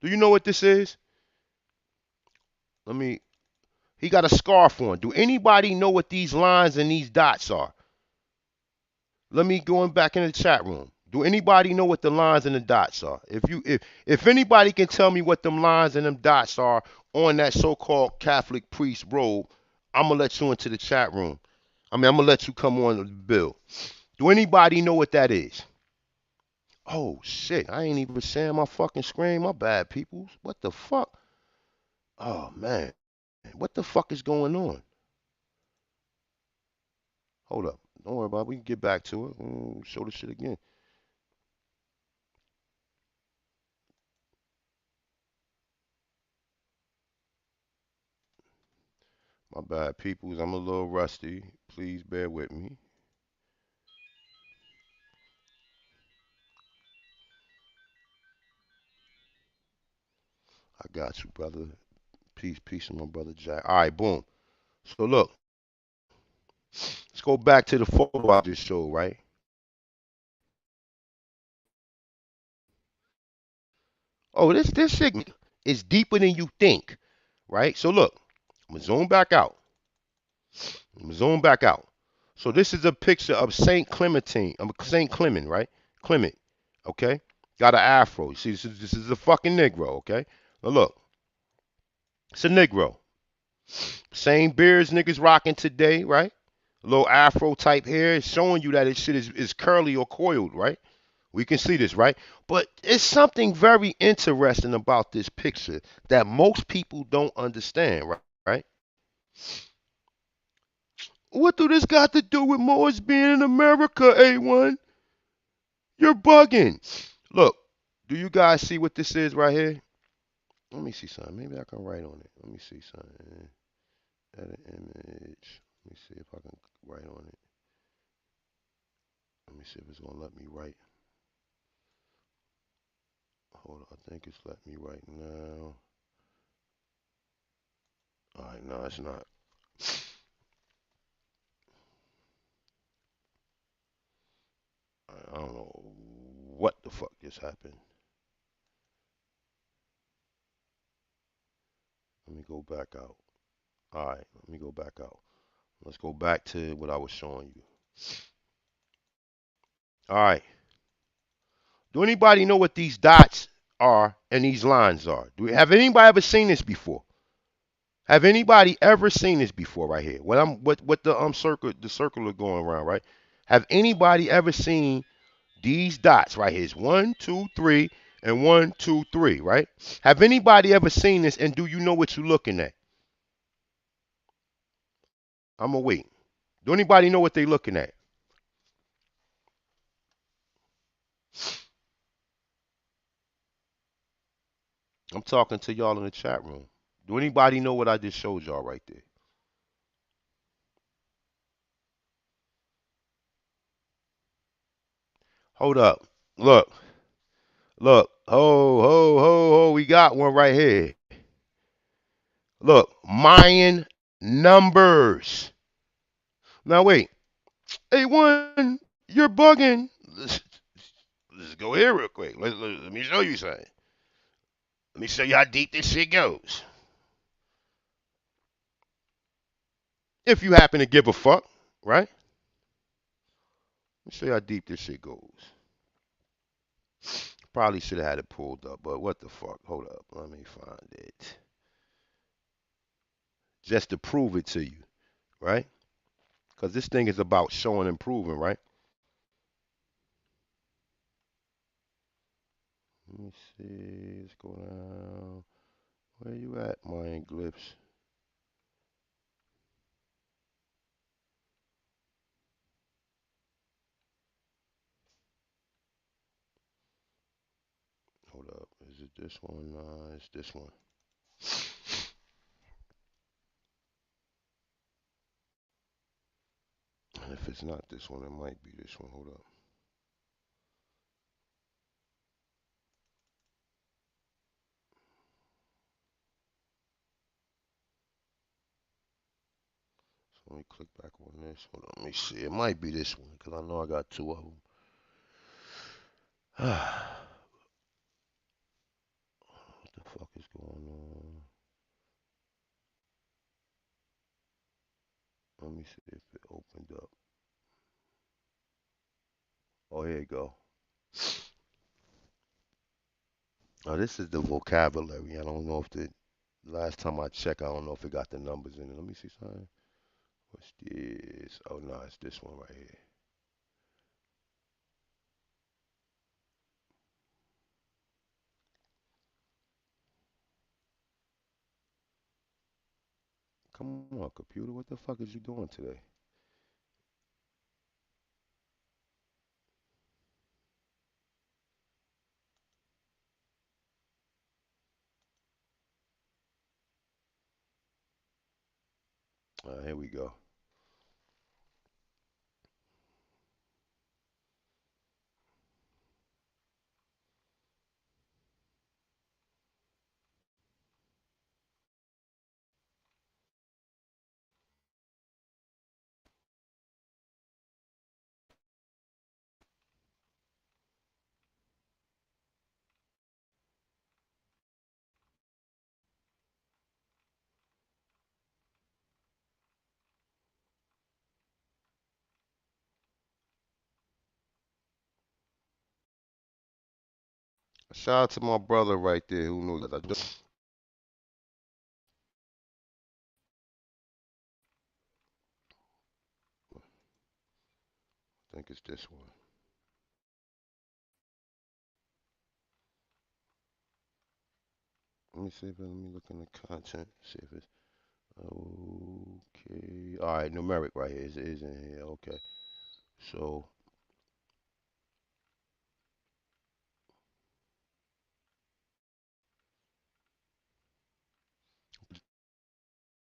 Do you know what this is? Let me he got a scarf on. Do anybody know what these lines and these dots are? Let me go back in the chat room. Do anybody know what the lines and the dots are? If anybody can tell me what them lines and them dots are on that so-called Catholic priest robe, I'm gonna let you into the chat room. I mean, I'm gonna let you come on the bill. Do anybody know what that is? Oh shit, I ain't even sharing my fucking screen. My bad, peoples. What the fuck? Oh man, what the fuck is going on? Hold up. Don't worry about it. We can get back to it. Show the shit again. My bad, peoples. I'm a little rusty. Please bear with me. I got you, brother. Peace, peace, my brother Jack. All right, boom. So look, let's go back to the photo I just showed, right? Oh, this shit is deeper than you think, right? So look, I'm gonna zoom back out. I'm gonna zoom back out. So this is a picture of Saint Clement, right? Clement, okay? Got an afro. You see, this is a fucking Negro, okay? Now look, it's a Negro. Same beards niggas rocking today, right? A little afro type hair is showing you that this shit is curly or coiled, right? We can see this, right? But it's something very interesting about this picture that most people don't understand, right? Right? What do this got to do with Moors being in America, A1? You're bugging. Look, do you guys see what this is right here? Let me see something. Maybe I can write on it. Let me see something. Edit image. Let me see if I can write on it. Let me see if it's gonna let me write. Hold on, I think it's letting me write now. Alright, no, it's not. I don't know what the fuck just happened. Let me go back out. Alright, let me go back out. Let's go back to what I was showing you. Alright. Do anybody know what these dots are and these lines are? Have anybody ever seen this before? Have anybody ever seen this before right here? What the circle is going around, right? Have anybody ever seen these dots right here? It's 1, 2, 3, And one, two, three, right? Have anybody ever seen this and do you know what you're looking at? I'm gonna wait. Do anybody know what they looking at? I'm talking to y'all in the chat room. Do anybody know what I just showed y'all right there? Hold up. Look, look. Ho, ho, ho, ho. We got one right here. Look, Mayan numbers. Now wait. Hey, one, you're bugging. Let's go here real quick. Let me show you something. Let me show you how deep this shit goes. If you happen to give a fuck, right? Let me show you how deep this shit goes. Probably should have had it pulled up, but what the fuck? Hold up. Let me find it. Just to prove it to you, right? Because this thing is about showing and proving, right? Let me see. Let's go down. Where you at, Mayan glyphs? Hold up. Is it this one? Nah, it's this one. And if it's not this one, it might be this one. Hold up. So let me click back on this. Hold on. Let me see. It might be this one because I know I got two of them. What the fuck is going on? Let me see if it opened up. Oh, here you go. Oh, this is the vocabulary. I don't know if the last time I checked, I don't know if it got the numbers in it. Let me see something. What's this? Oh no, it's this one right here. Come on, computer. What the fuck is you doing today? Here we go. Shout out to my brother right there who knows that. I think it's this one. Let me see if let me look in the content. See if it's okay. All right, numeric right here. It is in here. Okay. So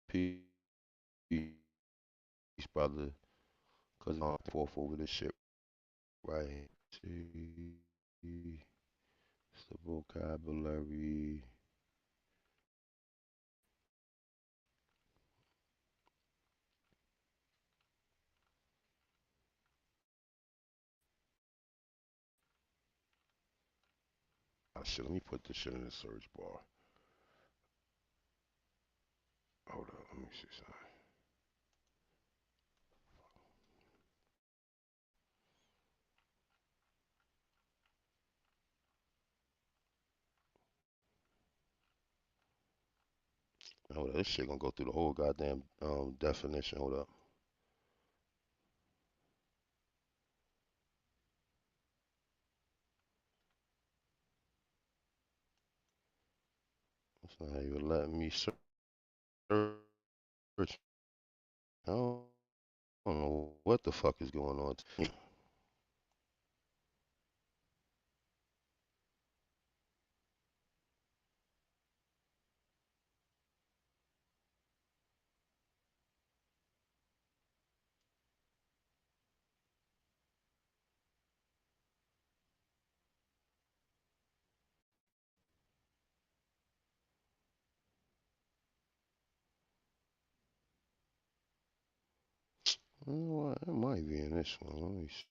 peace, brother, cause I'm forth over this shit right here. See, it's the vocabulary. Ah, shit. Let me put this shit in the search bar. Hold up. Let me see something. Hold up. This shit gonna go through the whole goddamn definition. Hold up. Now you let me search. I don't know what the fuck is going on. You know what? It might be in this one. Let me see.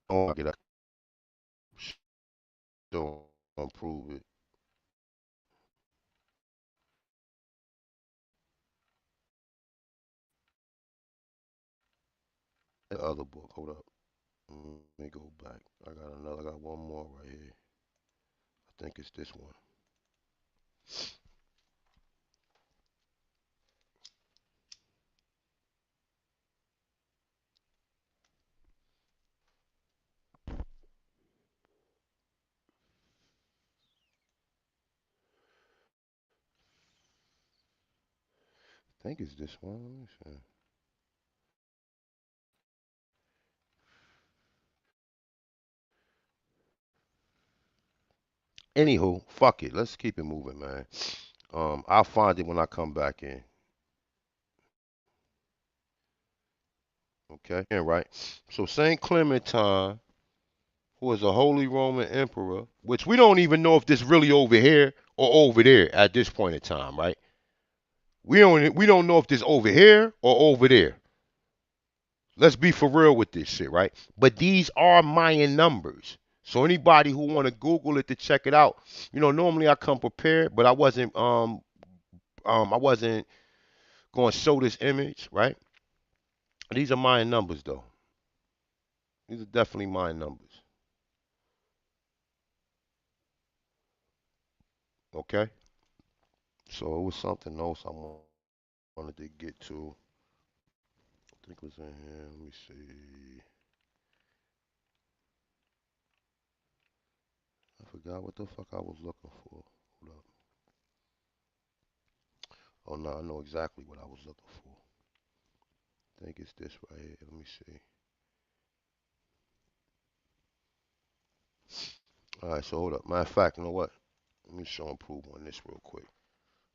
Oh, I get that. Don't prove it. The other book. Hold up. Let me go back. I got another. I got one more right here. I think it's this one. I think it's this one. Let me see. Anywho, fuck it. Let's keep it moving, man. I'll find it when I come back in. Okay, yeah, right. So Saint Clementine, who was a Holy Roman Emperor, which we don't even know if this really over here or over there at this point in time, right? We don't know if this over here or over there. Let's be for real with this shit, right? But these are Mayan numbers. So anybody who want to Google it to check it out, normally I come prepared, but I wasn't going to show this image, right? These are Mayan numbers though. These are definitely Mayan numbers. Okay? So it was something else I wanted to get to. I think it was in here. Let me see. I forgot what the fuck I was looking for. Hold up. Oh no, I know exactly what I was looking for. I think it's this right here. Let me see. All right, so hold up. Matter of fact, you know what? Let me show and prove on this real quick.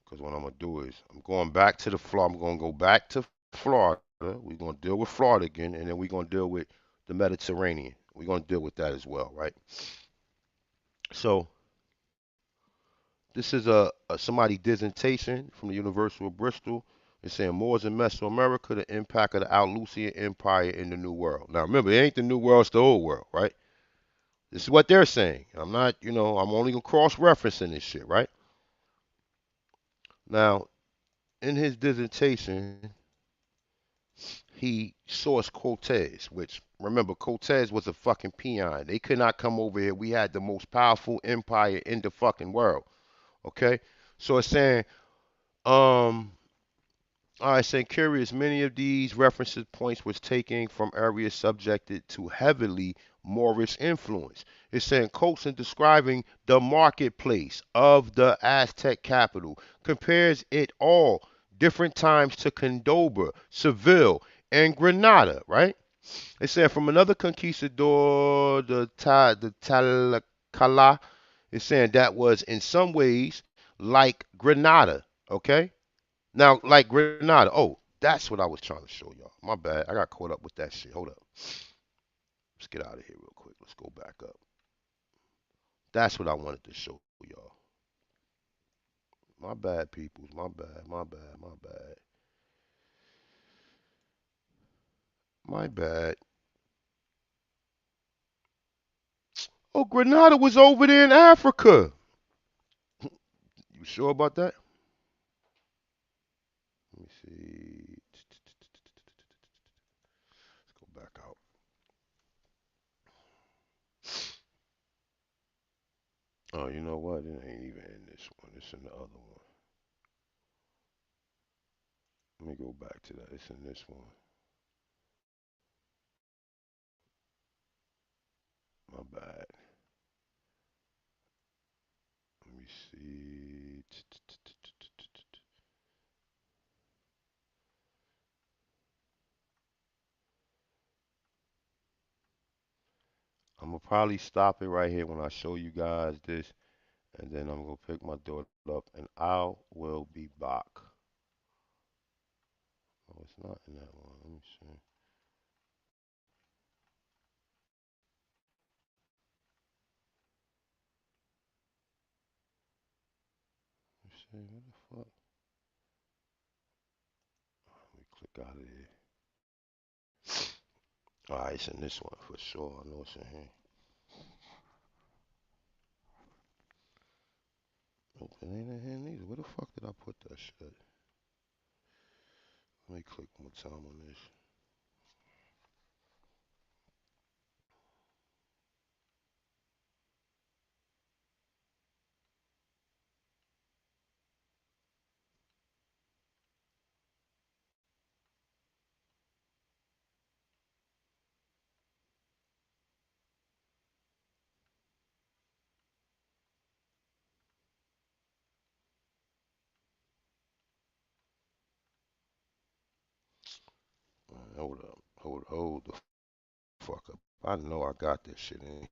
Because what I'm gonna do is I'm going back to the Florida. I'm gonna go back to Florida. We're gonna deal with Florida again, and then we're gonna deal with the Mediterranean. We're gonna deal with that as well, right? So this is a somebody dissertation from the University of Bristol. It's saying Moors in Mesoamerica, the impact of the Aleusian Empire in the New World. Now remember, it ain't the New World, it's the Old World, right? This is what they're saying. I'm not, I'm only gonna cross-referencing this shit, right? Now, in his dissertation, he sourced Cortez, which remember Cortez was a fucking peon. They could not come over here. We had the most powerful empire in the fucking world. Okay, so it's saying, um, all right, saying curious. Many of these references points was taken from areas subjected to heavily Moorish influence. It's saying quotes in describing the marketplace of the Aztec capital compares it all different times to Cordoba, Seville, and Granada, right? They said from another conquistador, the Talcala, it's saying that was in some ways like Granada, okay? Now, like Granada. Oh, that's what I was trying to show y'all. My bad. I got caught up with that shit. Hold up. Let's get out of here real quick. Let's go back up. That's what I wanted to show y'all. My bad, peoples. My bad. My bad. My bad. My bad. Oh, Granada was over there in Africa. You sure about that? Let me see. back out. Oh, you know what? It ain't even in this one. It's in the other one. Let me go back to that. It's in this one. My bad. Let me see. I'm gonna probably stop it right here when I show you guys this, and then I'm gonna pick my daughter up, and I will be back. Oh, it's not in that one. Let me see. Let me see. What the fuck? Let me click out of here. Alright, it's in this one for sure. I know it's in here. Nope, it ain't in here neither. Where the fuck did I put that shit? Let me click one more time on this. Hold up. Hold the fuck up. I know I got this shit in.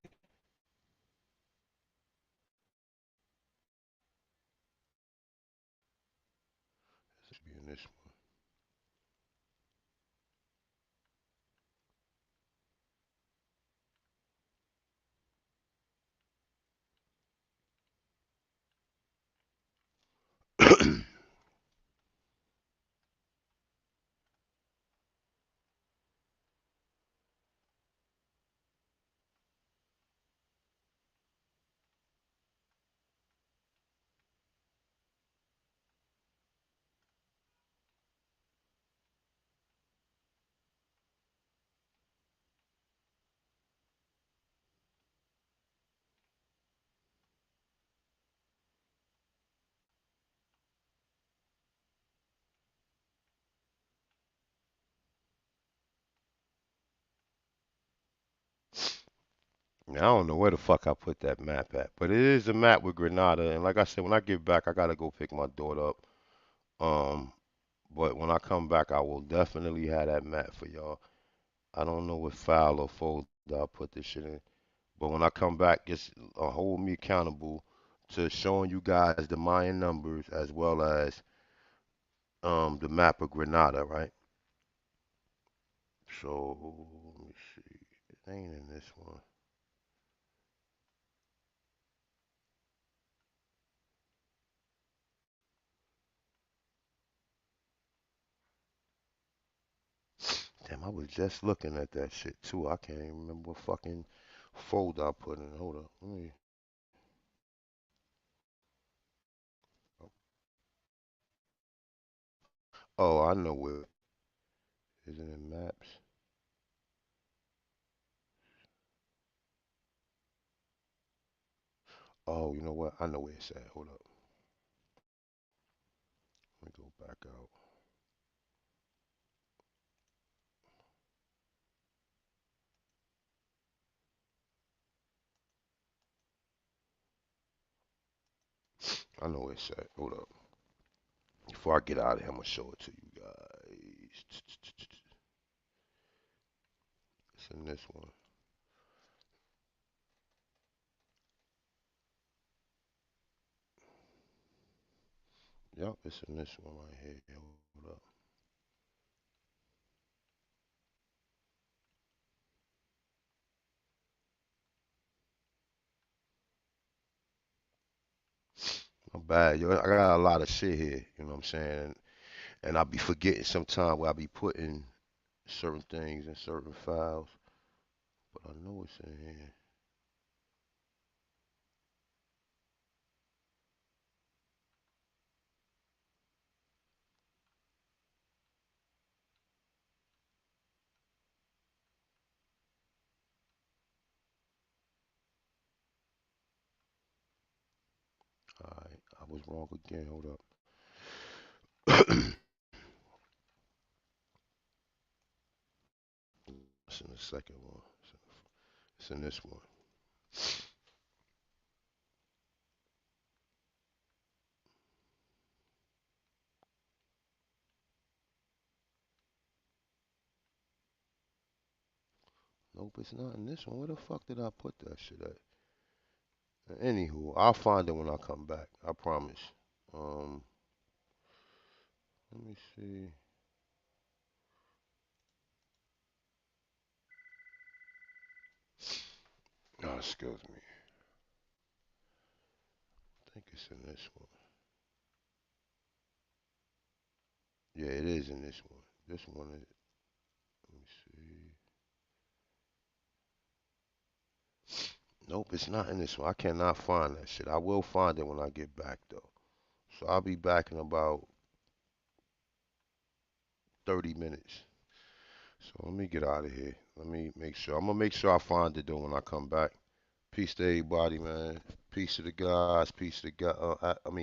This should be in this one. Now, I don't know where the fuck I put that map at, but it is a map with Grenada. And like I said, when I get back, I gotta go pick my daughter up. Um, but when I come back, I will definitely have that map for y'all. I don't know what file or folder I put this shit in, but when I come back, just hold me accountable to showing you guys the Mayan numbers as well as the map of Grenada, right? So let me see. It ain't in this one. Damn, I was just looking at that shit too. I can't even remember what fucking folder I put in. Hold up. Let me. Oh, I know where. Is it in maps? Oh, you know what? I know where it's at. Hold up. Let me go back out. I know where it's at. Hold up. Before I get out of here, I'm gonna show it to you guys. It's in this one. Yep, it's in this one right here. Hold up. My bad, yo. I got a lot of shit here. You know what I'm saying? And I be forgetting sometime where I be putting certain things in certain files. But I know it's in here. was wrong again. Hold up. It's in the second one. It's in this one. Nope, it's not in this one. Where the fuck did I put that shit at? Anywho, I'll find it when I come back. I promise. Um, let me see. Oh, excuse me. I think it's in this one. Yeah, it is in this one. This one is. Let me see. Nope, it's not in this one. I cannot find that shit. I will find it when I get back though. So I'll be back in about 30 minutes. So let me get out of here. Let me make sure. I'm gonna make sure I find it though when I come back. Peace to everybody, man. Peace to the gods. Peace to the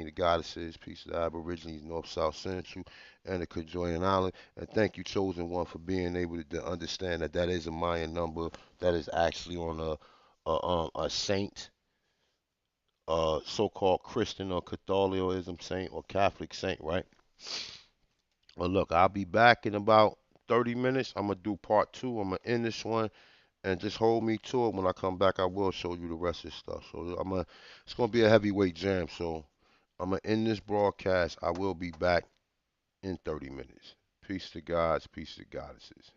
the goddesses. Peace to the Aborigines, North, South, Central, and the Kerjoyan Island. And thank you, chosen one, for being able to understand that that is a Mayan number that is actually on a saint, so-called Christian or Catholicism saint or Catholic saint, right? Well, look, I'll be back in about 30 minutes. I'm gonna do part two. I'm gonna end this one and just hold me to it. When I come back, I will show you the rest of the stuff. So it's gonna be a heavyweight jam. So I'm gonna end this broadcast. I will be back in 30 minutes. Peace to gods, peace to goddesses.